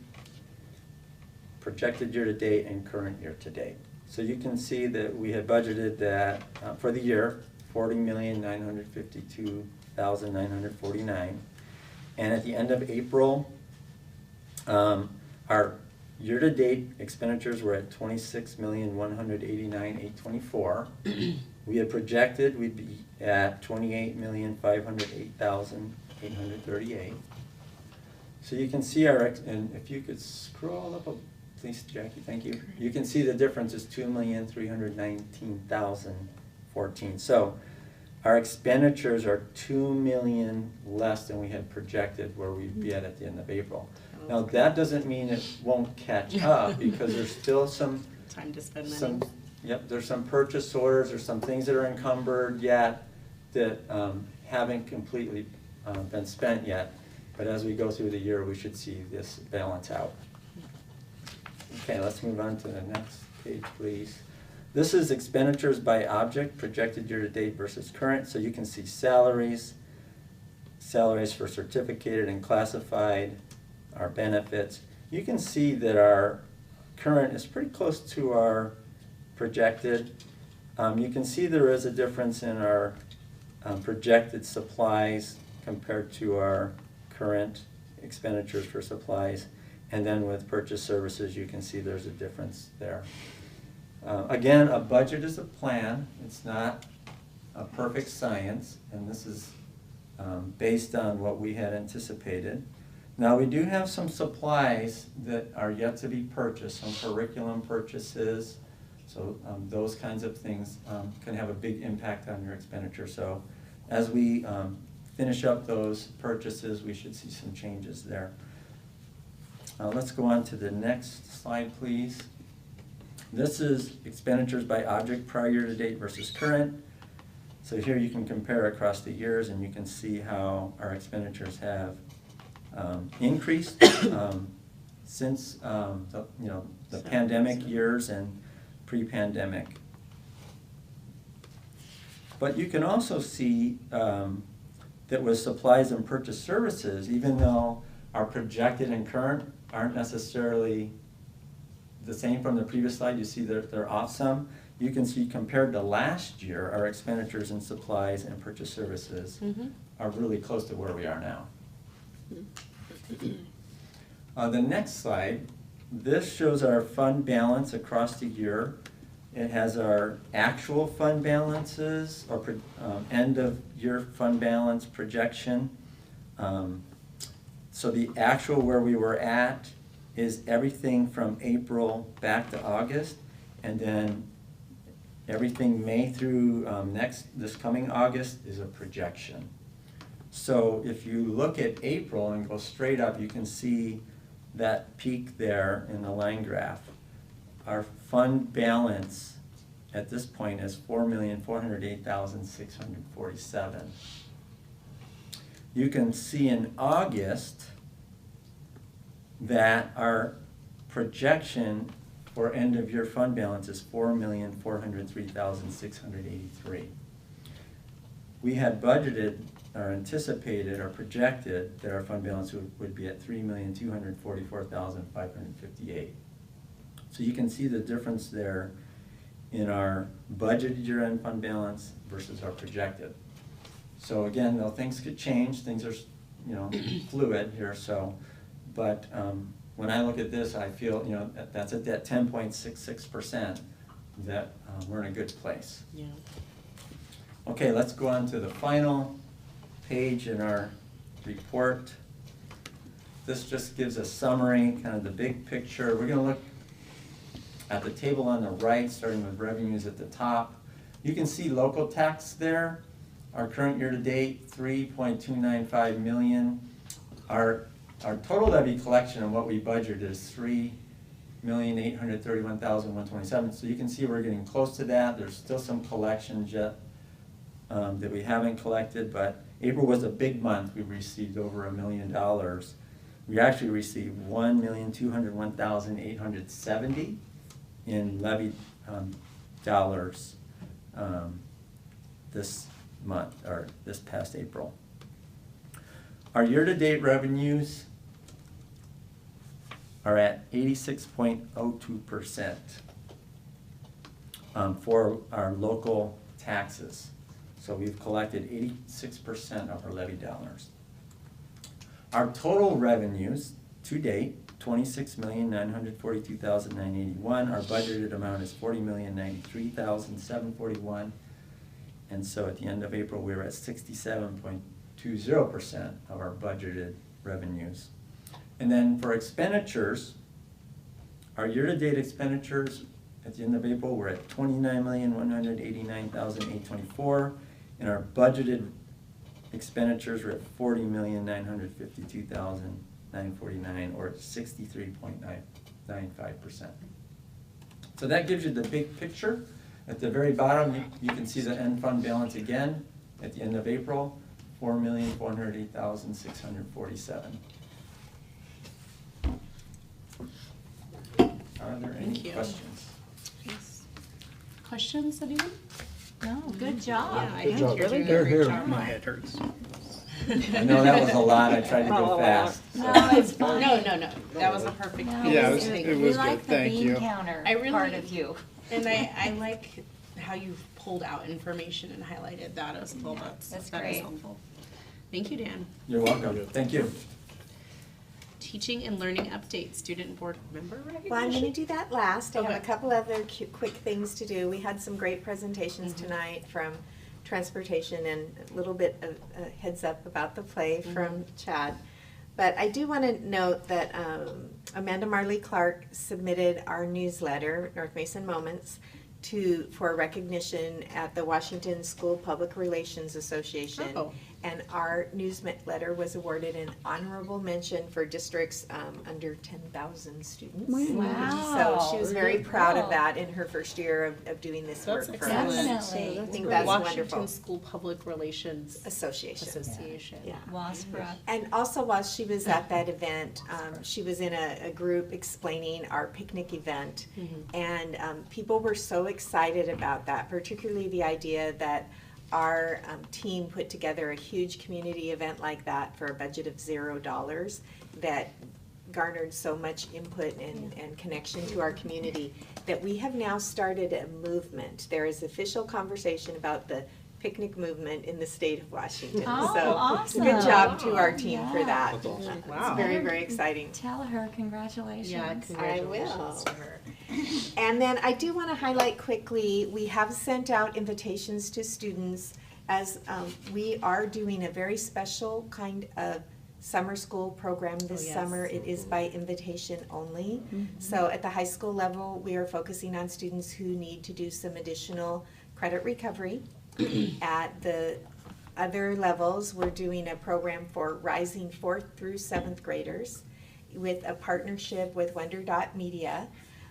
projected year-to-date, and current year-to-date. So you can see that we had budgeted that for the year, $40,952,949. And at the end of April, our year-to-date expenditures were at $26,189,824. We had projected we'd be at $28,508,838. So you can see and if you could scroll up, please, Jackie, thank you. You can see the difference is $2,319,014. So our expenditures are $2 million less than we had projected where we'd be at the end of April. Now, that doesn't mean it won't catch up because there's still some Time to spend money. There's some purchase orders, there's some things that are encumbered yet that haven't completely been spent yet. But as we go through the year, we should see this balance out. Okay, let's move on to the next page, please. This is expenditures by object, projected year-to-date versus current. So you can see salaries for certificated and classified, our benefits. You can see that our current is pretty close to our projected. You can see there is a difference in our projected supplies compared to our current expenditures for supplies. And then with purchase services, you can see there's a difference there. Again, a budget is a plan. It's not a perfect science, and this is based on what we had anticipated. Now, we do have some supplies that are yet to be purchased, some curriculum purchases. So those kinds of things can have a big impact on your expenditure. So as we finish up those purchases, we should see some changes there. Let's go on to the next slide, please. This is expenditures by object, prior year to date versus current. So here you can compare across the years, and you can see how our expenditures have increased since the pandemic years and pre-pandemic. But you can also see that with supplies and purchase services, even though our projected and current aren't necessarily the same from the previous slide, you see they're off some. You can see compared to last year, our expenditures in supplies and purchase services are really close to where we are now. The next slide, this shows our fund balance across the year. It has our actual fund balances or end of year fund balance projection. So the actual where we were at is everything from April back to August, and then everything May through this coming August is a projection. So if you look at April and go straight up, you can see that peak there in the line graph. Our fund balance at this point is $4,408,647. You can see in August that our projection for end of year fund balance is $4,403,683. We had budgeted or anticipated or projected that our fund balance would be at $3,244,558. So you can see the difference there in our budgeted year-end fund balance versus our projected. So again, though things could change, things are you know, fluid here, so, but when I look at this, I feel, you know, that's at that 10.66%, that we're in a good place. Yeah. Okay, let's go on to the final page in our report. This just gives a summary, kind of the big picture. We're going to look at the table on the right, starting with revenues at the top. You can see local tax there. Our current year-to-date, $3.295 million. Our total levy collection and what we budgeted is $3,831,127. So you can see we're getting close to that. There's still some collections yet that we haven't collected, but April was a big month. We received over $1 million. We actually received $1,201,870 in levy dollars this month, or this past April. Our year-to-date revenues are at 86.02% for our local taxes. So we've collected 86% of our levy dollars. Our total revenues to date, $26,942,981. Our budgeted amount is $40,093,741. And so at the end of April, we were at 67.20% of our budgeted revenues. And then for expenditures, our year-to-date expenditures at the end of April were at $29,189,824, and our budgeted expenditures were at $40,952,949, or 63.95%. So that gives you the big picture. At the very bottom, you can see the end fund balance again at the end of April, $4,408,647. Are there any questions? Yes. Questions, anyone? No, good job. Yeah, I Good think job. you're doing a Here, great here. job. My head hurts. I know that was a lot. I tried to go fast. No, it's fine. No, that was a perfect. No, Yeah, it's it good. was We like good. the Thank bean you. counter I really- part of you. And I like how you've pulled out information and highlighted that as well. That is great. helpful. Thank you, Dan. You're welcome. Thank you. Teaching and learning update, student board member recognition. Well, I'm going to do that last. I have Okay. a couple other quick things to do. We had some great presentations tonight from transportation, and a little bit of a heads up about the play from Chad. But I do want to note that Amanda Marley Clark submitted our newsletter, North Mason Moments, for recognition at the Washington School Public Relations Association. Oh. And our newsletter was awarded an honorable mention for districts under 10,000 students. Wow. So she was very proud of Cool. that in her first year of doing this That's work for us. excellent. Definitely. I think that's Washington wonderful. School Public Relations Association. Association. Yeah. WASPRA. And also while she was at that event, she was in a group explaining our picnic event. And people were so excited about that, particularly the idea that our team put together a huge community event like that for a budget of $0 that garnered so much input and connection to our community that we have now started a movement. There is official conversation about the picnic movement in the state of Washington. Oh, So awesome. good job to our team for that. That's awesome. It's very, very exciting. Tell her congratulations. Yeah, congratulations to her. And then I do want to highlight quickly, we have sent out invitations to students as we are doing a very special kind of summer school program this yes. summer. It is by invitation only. So at the high school level, we are focusing on students who need to do some additional credit recovery. At the other levels, we're doing a program for rising 4th through 7th graders with a partnership with Wonder.media.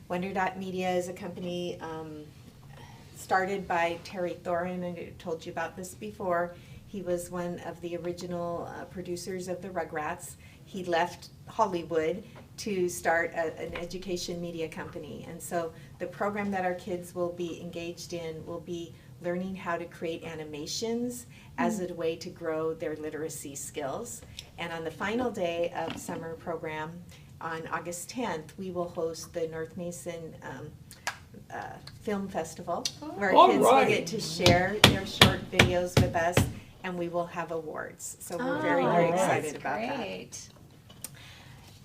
Wonder.media is a company started by Terry Thorin, and I told you about this before. He was one of the original producers of the Rugrats. He left Hollywood to start an education media company. And so the program that our kids will be engaged in will be learning how to create animations as a way to grow their literacy skills. And on the final day of summer program, on August 10th, we will host the North Mason Film Festival, where All kids right. will get to share their short videos with us. and we will have awards. So we're very, very excited about that. Great.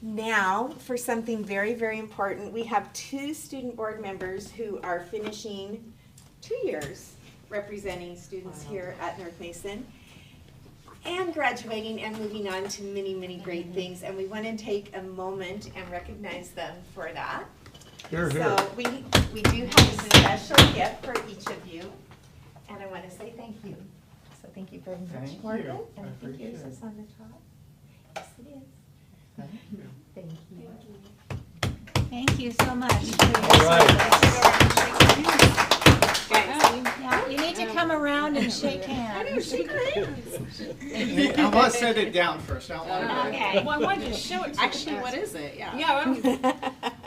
Now, for something very, very important, we have 2 student board members who are finishing 2 years representing students here at North Mason and graduating and moving on to many, many great things. And we want to take a moment and recognize them for that. Here, here. So we do have a special gift for each of you, and I want to say thank you. So thank you very much, Thank you. Morgan. I And I think yours appreciate is on the top. Yes, it is. Thank you. Thank you. Thank you so much. All right. Yeah, you need to come around and shake hands. I want to set it down first. I don't want to. Okay. Well, I wanted to show it to Actually, what is it? Yeah.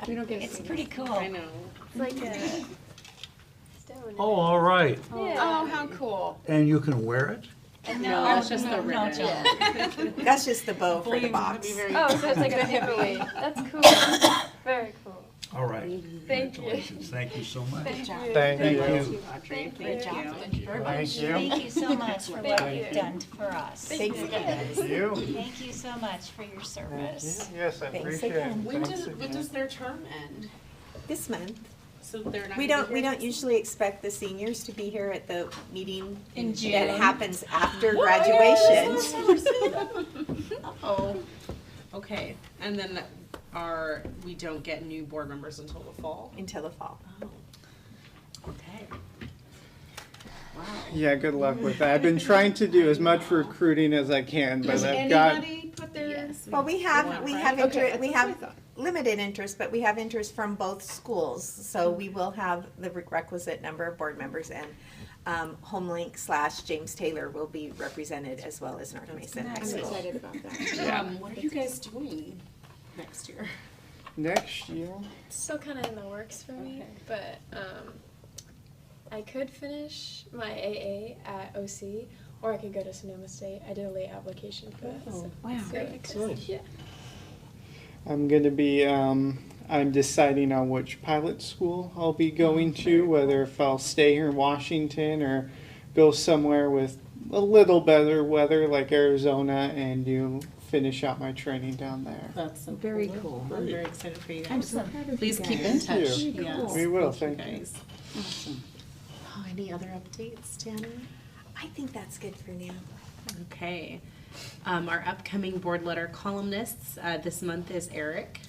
We don't get to It's see pretty cool. I know. It's like a stone. Oh, all right. Oh, how cool. And you can wear it? No, That's just the no, ribbon. Jen. That's just the bow for the box. Oh, so it's like a paperweight. That's cool. Very cool. All right. Thank you. Congratulations. Thank you so much. Thank you. Thank you. Audrey. Great job. Thank you very Thank much. you. Thank you so much for what Thank you've you. done for us. Thanks again. Thank you. Thank you so much for your service. Yes, I Thanks appreciate it. again. When Thanks when again. does their term end? This month. So they're not. We gonna don't, be we here don't this- usually expect the seniors to be here at the meeting In that June. happens after graduation. Oh, okay. And then we don't get new board members until the fall? Until the fall. Okay. Wow. Yeah, good luck with that. I've been trying to do as much recruiting as I can, but Does I've got. anybody put their? Yes. Well, we have Okay, we that's what I have thought. limited interest, but we have interest from both schools. So we will have the requisite number of board members, and HomeLink / James Taylor will be represented, as well as North Mason High I'm School. excited about that. What are you guys doing next year? Next year. It's still kind of in the works for me, but I could finish my AA at OC, or I could go to Sonoma State. I did a late application for that. So Wow. Nice. yeah. I'm gonna be. I'm deciding on which pilot school I'll be going to, whether if I'll stay here in Washington or go somewhere with a little better weather like Arizona and finish out my training down there. That's so Very cool. I'm very excited for you guys. I'm so proud of you Please keep guys. in Thank touch. you. Yes. We will, Thank thank you. guys. Awesome. Oh, any other updates, Danny? I think that's good for now. Okay. Our upcoming board letter columnists, this month is Eric.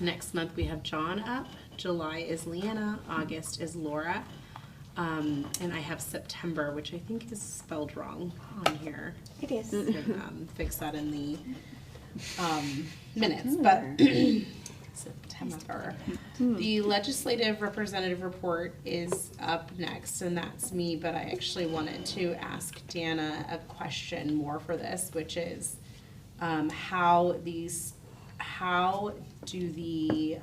Next month we have John up. July is Leanna. August is Laura. And I have September, which I think is spelled wrong on here. It is. Can, fix that in the minutes, but September. The legislative representative report is up next, and that's me, but I actually wanted to ask Dana a question more for this, which is how do the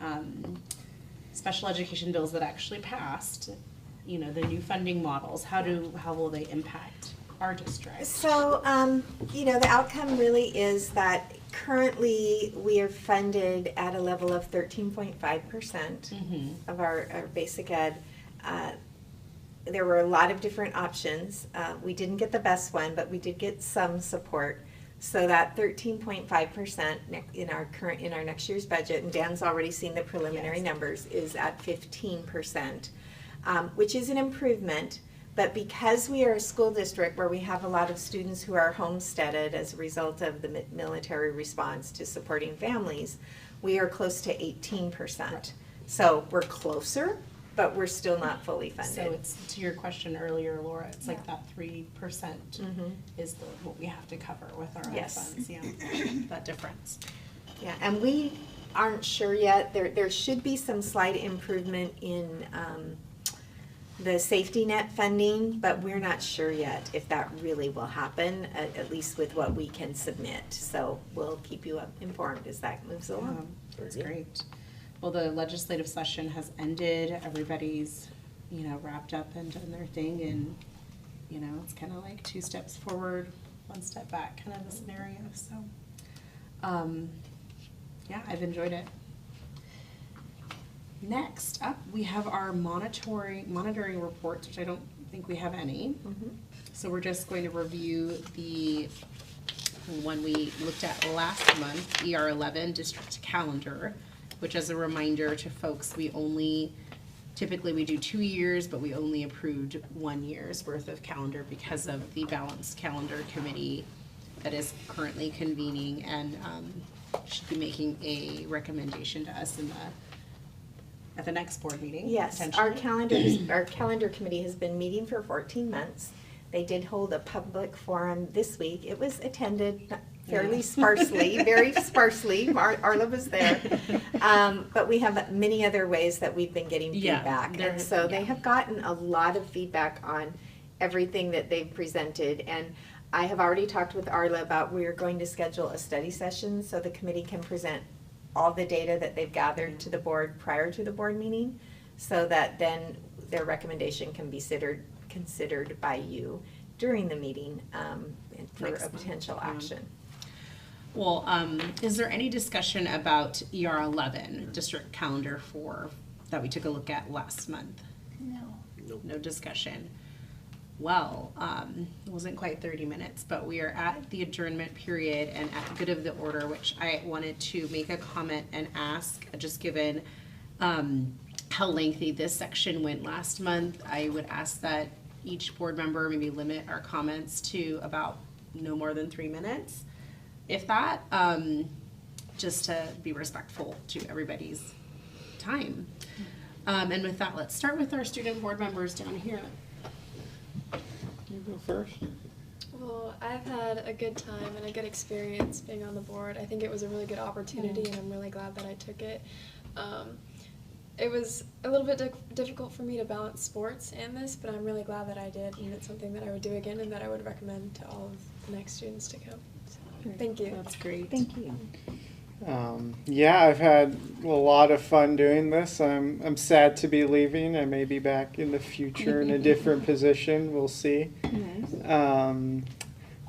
special education bills that actually passed, the new funding models, how will they impact our district? So, the outcome really is that currently we are funded at a level of 13.5% of our basic ed. There were a lot of different options. We didn't get the best one, but we did get some support. So that 13.5% in our next year's budget, and Dan's already seen the preliminary numbers, is at 15%, which is an improvement. But because we are a school district where we have a lot of students who are homesteaded as a result of the military response to supporting families, we are close to 18%. So we're closer, but we're still not fully funded. So it's, to your question earlier, Laura, it's like that 3% is what we have to cover with our Yes. funds, that difference. Yeah, and we aren't sure yet. There should be some slight improvement in the safety net funding, but we're not sure yet if that really will happen, at least with what we can submit. So we'll keep you informed as that moves along. That's great. Well, the legislative session has ended. Everybody's, wrapped up and done their thing, and, it's kind of like 2 steps forward, 1 step back kind of a scenario. So, I've enjoyed it. Next up, we have our monitoring reports, which I don't think we have any. Mhm. So we're just going to review the one we looked at last month, ER 11 district calendar, which, as a reminder to folks, typically we do 2 years, but we only approved 1 year's worth of calendar because of the balanced calendar committee that is currently convening and should be making a recommendation to us at the next board meeting. Yes, potentially. our calendar committee has been meeting for 14 months. They did hold a public forum this week. It was attended fairly sparsely, very sparsely. Arla was there. But we have many other ways that we've been getting feedback. And so they have gotten a lot of feedback on everything that they've presented. And I have already talked with Arla about we're going to schedule a study session so the committee can present all the data that they've gathered to the board prior to the board meeting, so that then their recommendation can be considered by you during the meeting for a potential action. Well, is there any discussion about ER 11 district calendar that we took a look at last month? No. No discussion. Well, it wasn't quite 30 minutes, but we are at the adjournment period and at good of the order, which I wanted to make a comment and ask, just given how lengthy this section went last month. I would ask that each board member maybe limit our comments to about no more than 3 minutes, if that, just to be respectful to everybody's time. And with that, let's start with our student board members down here. You go first. Well, I've had a good time and a good experience being on the board. I think it was a really good opportunity, and I'm really glad that I took it. It was a little bit difficult for me to balance sports and this, but I'm really glad that I did, and it's something that I would do again and that I would recommend to all of the next students to come. So, thank you. That's great. Thank you. Yeah, I've had a lot of fun doing this. I'm sad to be leaving. I may be back in the future in a different position. We'll see. Nice.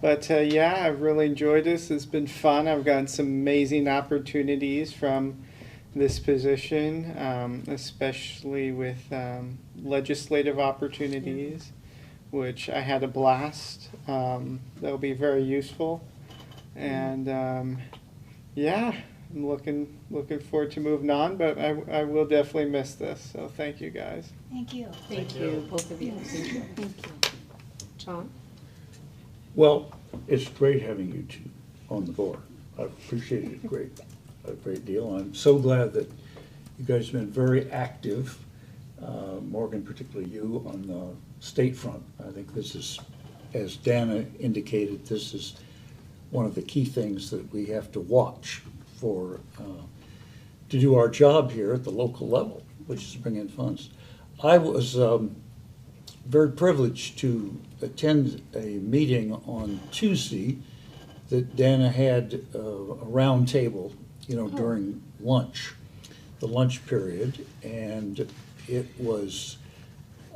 But yeah, I've really enjoyed this. It's been fun. I've gotten some amazing opportunities from this position, especially with legislative opportunities, which I had a blast. That'll be very useful. And yeah, I'm looking forward to moving on, but I will definitely miss this. So thank you guys. Thank you. Thank you, both of you. Thank you. John? Well, it's great having you two on the board. I appreciate it a great deal. I'm so glad that you guys have been very active, Morgan, particularly you, on the state front. I think this is, as Dana indicated, this is one of the key things that we have to watch for to do our job here at the local level, which is bring in funds. I was very privileged to attend a meeting on Tuesday that Dana had a round table, during lunch, the lunch period, and it was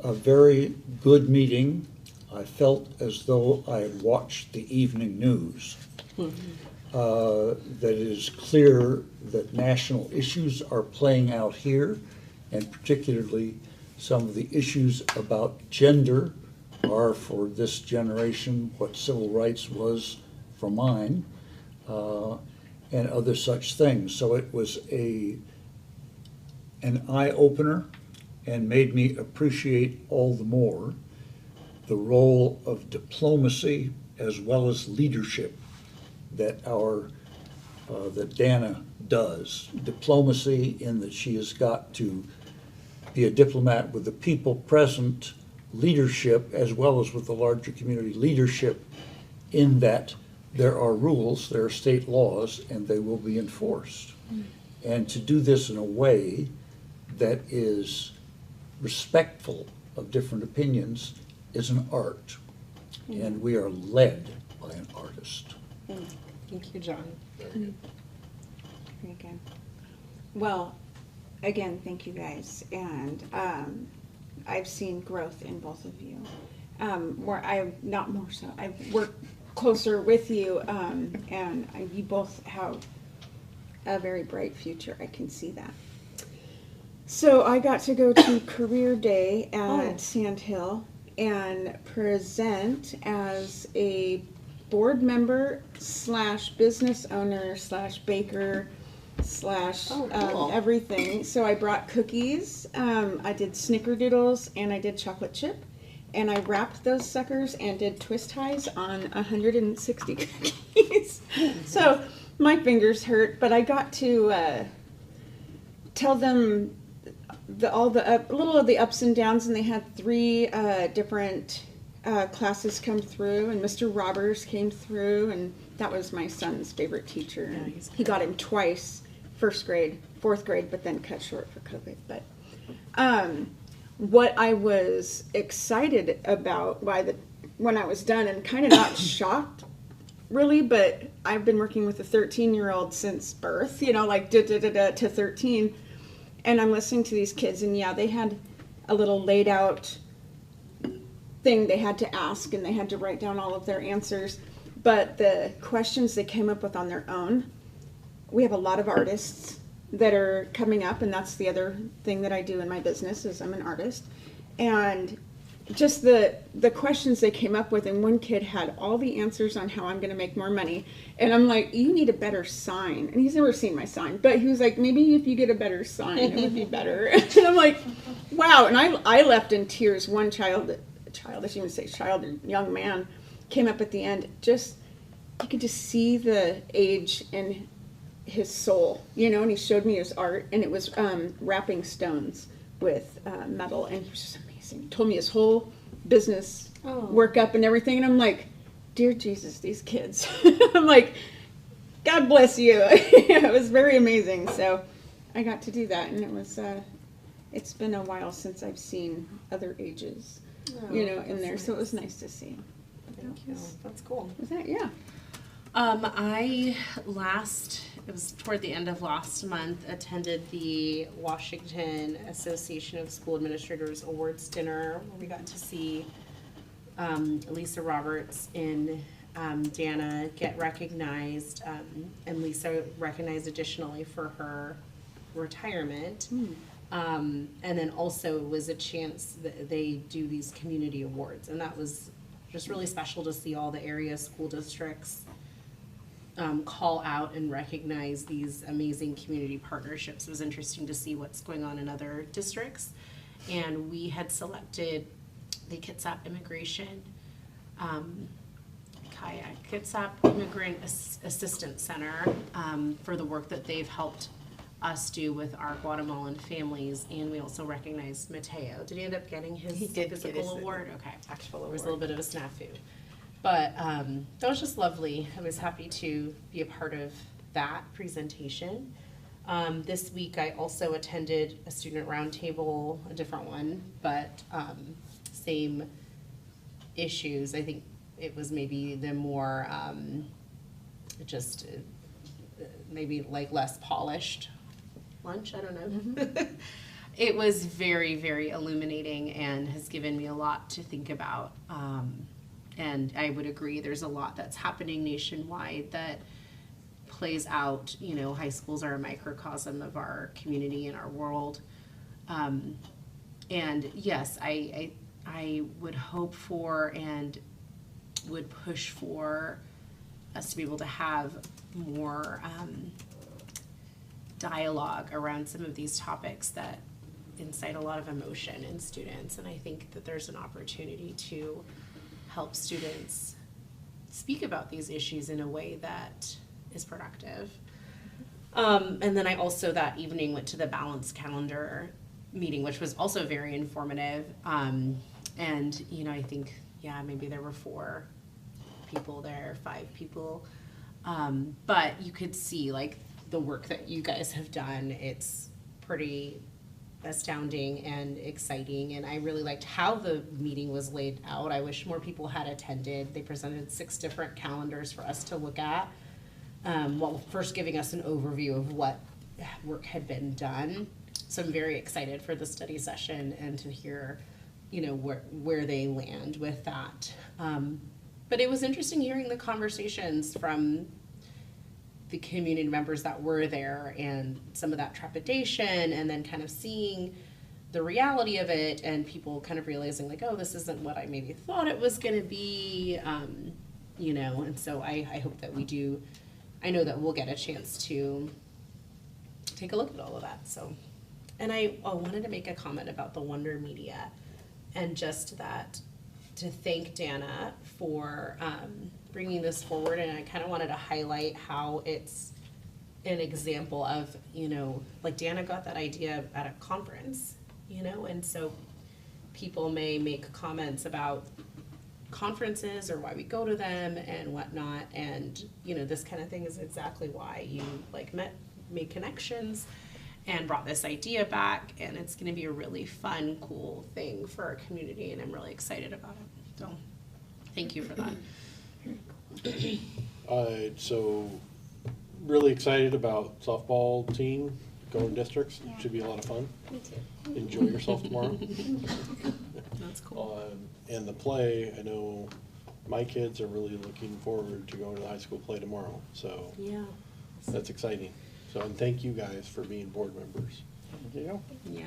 a very good meeting. I felt as though I had watched the evening news. That it is clear that national issues are playing out here, and particularly some of the issues about gender are for this generation what civil rights was for mine, and other such things. So it was an eye-opener and made me appreciate all the more the role of diplomacy as well as leadership that that Dana does. Diplomacy in that she has got to be a diplomat with the people present, leadership as well as with the larger community, leadership in that there are rules, there are state laws, and they will be enforced. And to do this in a way that is respectful of different opinions is an art. And we are led by an artist. Thank you, John. Very good. Well, again, thank you guys. And I've seen growth in both of you. I've worked closer with you, and you both have a very bright future. I can see that. So I got to go to Career Day at Sand Hill, and present as a board member slash business owner slash baker slash cool. everything. So I brought cookies, I did snickerdoodles, and I did chocolate chip. And I wrapped those suckers and did twist ties on 160 cookies. So my fingers hurt, but I got to tell them all the little of the ups and downs, and they had 3 different classes come through, and Mr. Roberts came through, and that was my son's favorite teacher. Yeah, And he's he got him twice, 1st grade, 4th grade, but then cut short for COVID. But what I was excited about when I was done, and kind of not shocked really, but I've been working with a 13-year-old since birth, like to 13, and I'm listening to these kids, and yeah, they had a little laid out thing they had to ask, and they had to write down all of their answers, but the questions they came up with on their own. We have a lot of artists that are coming up, and that's the other thing that I do in my business is I'm an artist. And just the questions they came up with, and one kid had all the answers on how I'm going to make more money, and I'm like, you need a better sign. And he's never seen my sign, but he was like, maybe if you get a better sign it would be better. And I'm like, wow. And I left in tears. One child, I shouldn't even say child, a young man came up at the end. Just, you could just see the age in his soul, and he showed me his art, and it was wrapping stones with metal, and he was just amazing. He told me his whole business workup and everything, and I'm like, dear Jesus, these kids. I'm like, God bless you. It was very amazing. So I got to do that, and it was it's been a while since I've seen other ages, in there, so it was nice to see. Thank you. That's cool. Was that, yeah. It was toward the end of last month, attended the Washington Association of School Administrators Awards Dinner, where we got to see Lisa Roberts and Dana get recognized, and Lisa recognized additionally for her retirement. And then also it was a chance that they do these community awards, and that was just really special to see all the area school districts call out and recognize these amazing community partnerships. It was interesting to see what's going on in other districts. And we had selected the Kitsap Immigration, Kitsap Immigrant Assistance Center for the work that they've helped us do with our Guatemalan families. And we also recognized Mateo. Did he end up getting his physical award? Okay. Actual There was a award. little bit of a snafu. But that was just lovely. I was happy to be a part of that presentation. This week I also attended a student roundtable, a different one, but same issues. I think it was maybe the more maybe like less polished lunch, I don't know. It was very, very illuminating and has given me a lot to think about. And I would agree, there's a lot that's happening nationwide that plays out. High schools are a microcosm of our community and our world. And yes, I would hope for and would push for us to be able to have more dialogue around some of these topics that incite a lot of emotion in students. And I think that there's an opportunity to help students speak about these issues in a way that is productive. And then I also that evening went to the Balanced Calendar meeting, which was also very informative. And I think, maybe there were 4 people there, 5 people. But you could see like the work that you guys have done. It's pretty astounding and exciting, and I really liked how the meeting was laid out. I wish more people had attended. They presented 6 different calendars for us to look at, first giving us an overview of what work had been done. So I'm very excited for the study session and to hear, where they land with that. But it was interesting hearing the conversations from the community members that were there, and some of that trepidation, and then kind of seeing the reality of it, and people kind of realizing like, oh, this isn't what I maybe thought it was going to be, you know, and so I hope that we do, I know that we'll get a chance to take a look at all of that. So, and I wanted to make a comment about the Wonder Media, and just that, to thank Dana for bringing this forward, and I kind of wanted to highlight how it's an example of, you know, like Dana got that idea at a conference, you know, and so people may make comments about conferences or why we go to them and whatnot, and, you know, this kind of thing is exactly why you like made connections and brought this idea back, and it's going to be a really fun, cool thing for our community, and I'm really excited about it. So thank you for that. So really excited about softball team going districts. Yeah. Should be a lot of fun. Me too. Enjoy yourself tomorrow. That's cool. And the play, I know my kids are really looking forward to going to the high school play tomorrow. So Yeah. that's exciting. So, and thank you guys for being board members. Thank you. Yeah.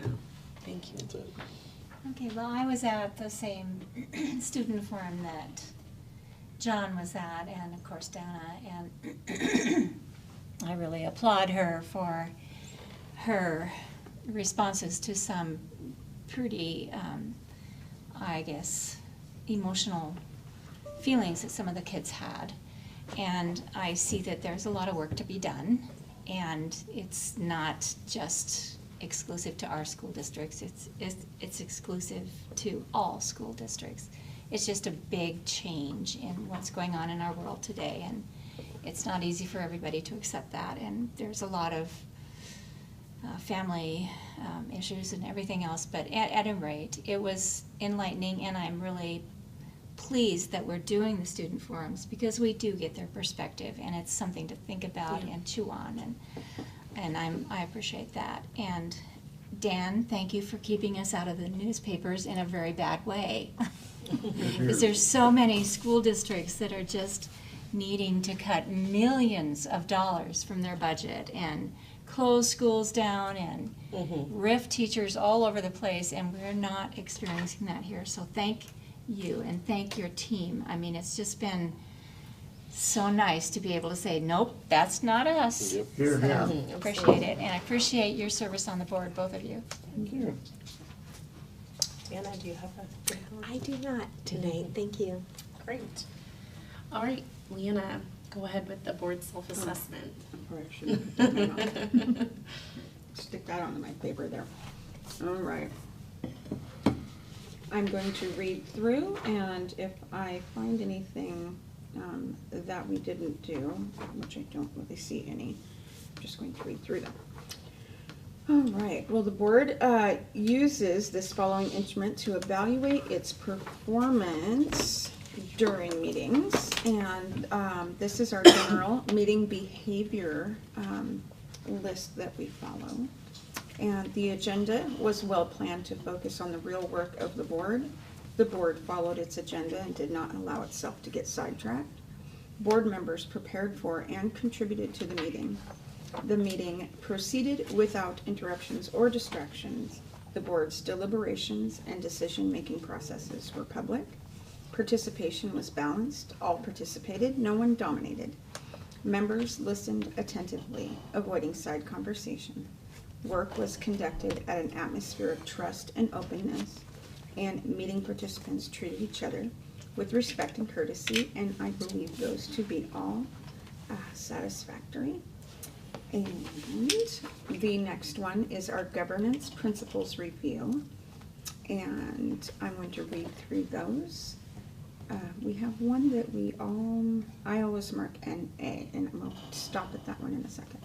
Thank you. That's it. Okay, well, I was at the same student forum that John was at, and of course Dana, and I really applaud her for her responses to some pretty, I guess, emotional feelings that some of the kids had. And I see that there's a lot of work to be done, and it's not just exclusive to our school districts, it's exclusive to all school districts. It's just a big change in what's going on in our world today, and it's not easy for everybody to accept that, and there's a lot of family issues and everything else, but at any rate, it was enlightening, and I'm really pleased that we're doing the student forums, because we do get their perspective, and it's something to think about and chew on, and I appreciate that. And Dan, thank you for keeping us out of the newspapers in a very bad way. Because there's so many school districts that are just needing to cut millions of dollars from their budget and close schools down and RIF teachers all over the place, and we're not experiencing that here. So thank you and thank your team. I mean, it's just been so nice to be able to say, nope, that's not us. Yep. Here, here. So, appreciate it, and I appreciate your service on the board, both of you. Thank you. Anna, do you have a? I do not tonight, thank you. Great. All right, Leanna, go ahead with the board self-assessment. Or I should have put my mouth. Stick that onto my paper there. All right. I'm going to read through, and if I find anything that we didn't do, which I don't really see any, I'm just going to read through them. All right, well, the board uses this following instrument to evaluate its performance during meetings, and this is our general meeting behavior list that we follow. And the agenda was well planned to focus on the real work of the board. The board followed its agenda and did not allow itself to get sidetracked. Board members prepared for and contributed to the meeting. The meeting proceeded without interruptions or distractions. The board's deliberations and decision-making processes were public. Participation was balanced. All participated. No one dominated. Members listened attentively, avoiding side conversation. Work was conducted at an atmosphere of trust and openness, and meeting participants treated each other with respect and courtesy, and I believe those to be all satisfactory. And the next one is our governance principles review, and I'm going to read through those. We have one that I always mark NA, and we'll stop at that one in a second.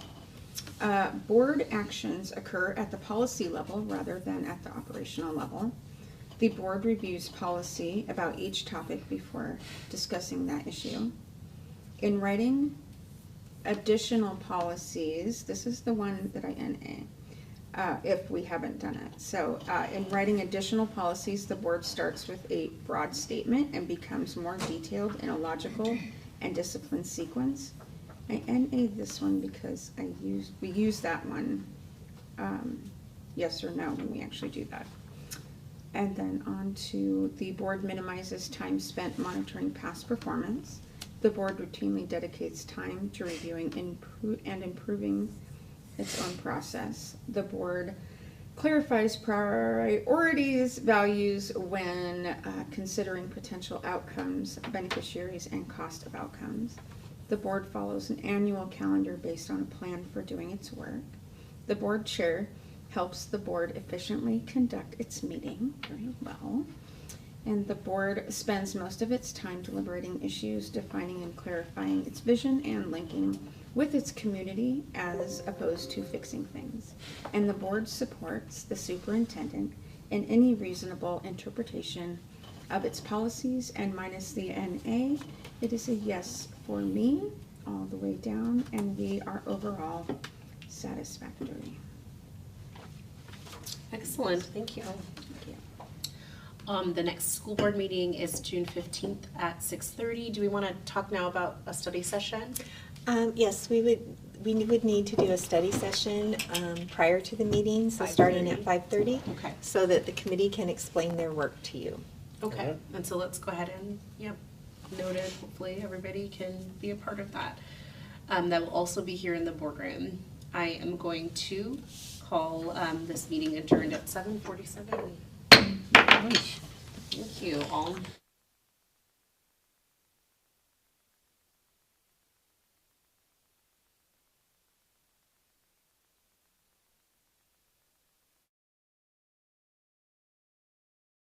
Board actions occur at the policy level rather than at the operational level. The board reviews policy about each topic before discussing that issue. In writing additional policies, this is the one that I NA, if we haven't done it. So in writing additional policies, the board starts with a broad statement and becomes more detailed in a logical and disciplined sequence. I NA'd this one because we used that one yes or no when we actually do that. And then on to the board minimizes time spent monitoring past performance. The board routinely dedicates time to reviewing and improving its own process. The board clarifies priorities, values when considering potential outcomes, beneficiaries, and cost of outcomes. The board follows an annual calendar based on a plan for doing its work. The board chair helps the board efficiently conduct its meeting very well. And the board spends most of its time deliberating issues, defining and clarifying its vision, and linking with its community as opposed to fixing things. And the board supports the superintendent in any reasonable interpretation of its policies, and minus the NA, it is a yes for me all the way down, and we are overall satisfactory. Excellent, thank you. The next school board meeting is June 15th at 6:30. Do we want to talk now about a study session? Yes, we would need to do a study session prior to the meeting, so starting at 5:30. Okay. So that the committee can explain their work to you. Okay, and so let's go ahead and, noted, hopefully everybody can be a part of that. That will also be here in the boardroom. I am going to call this meeting adjourned at 7:47. Thank you all.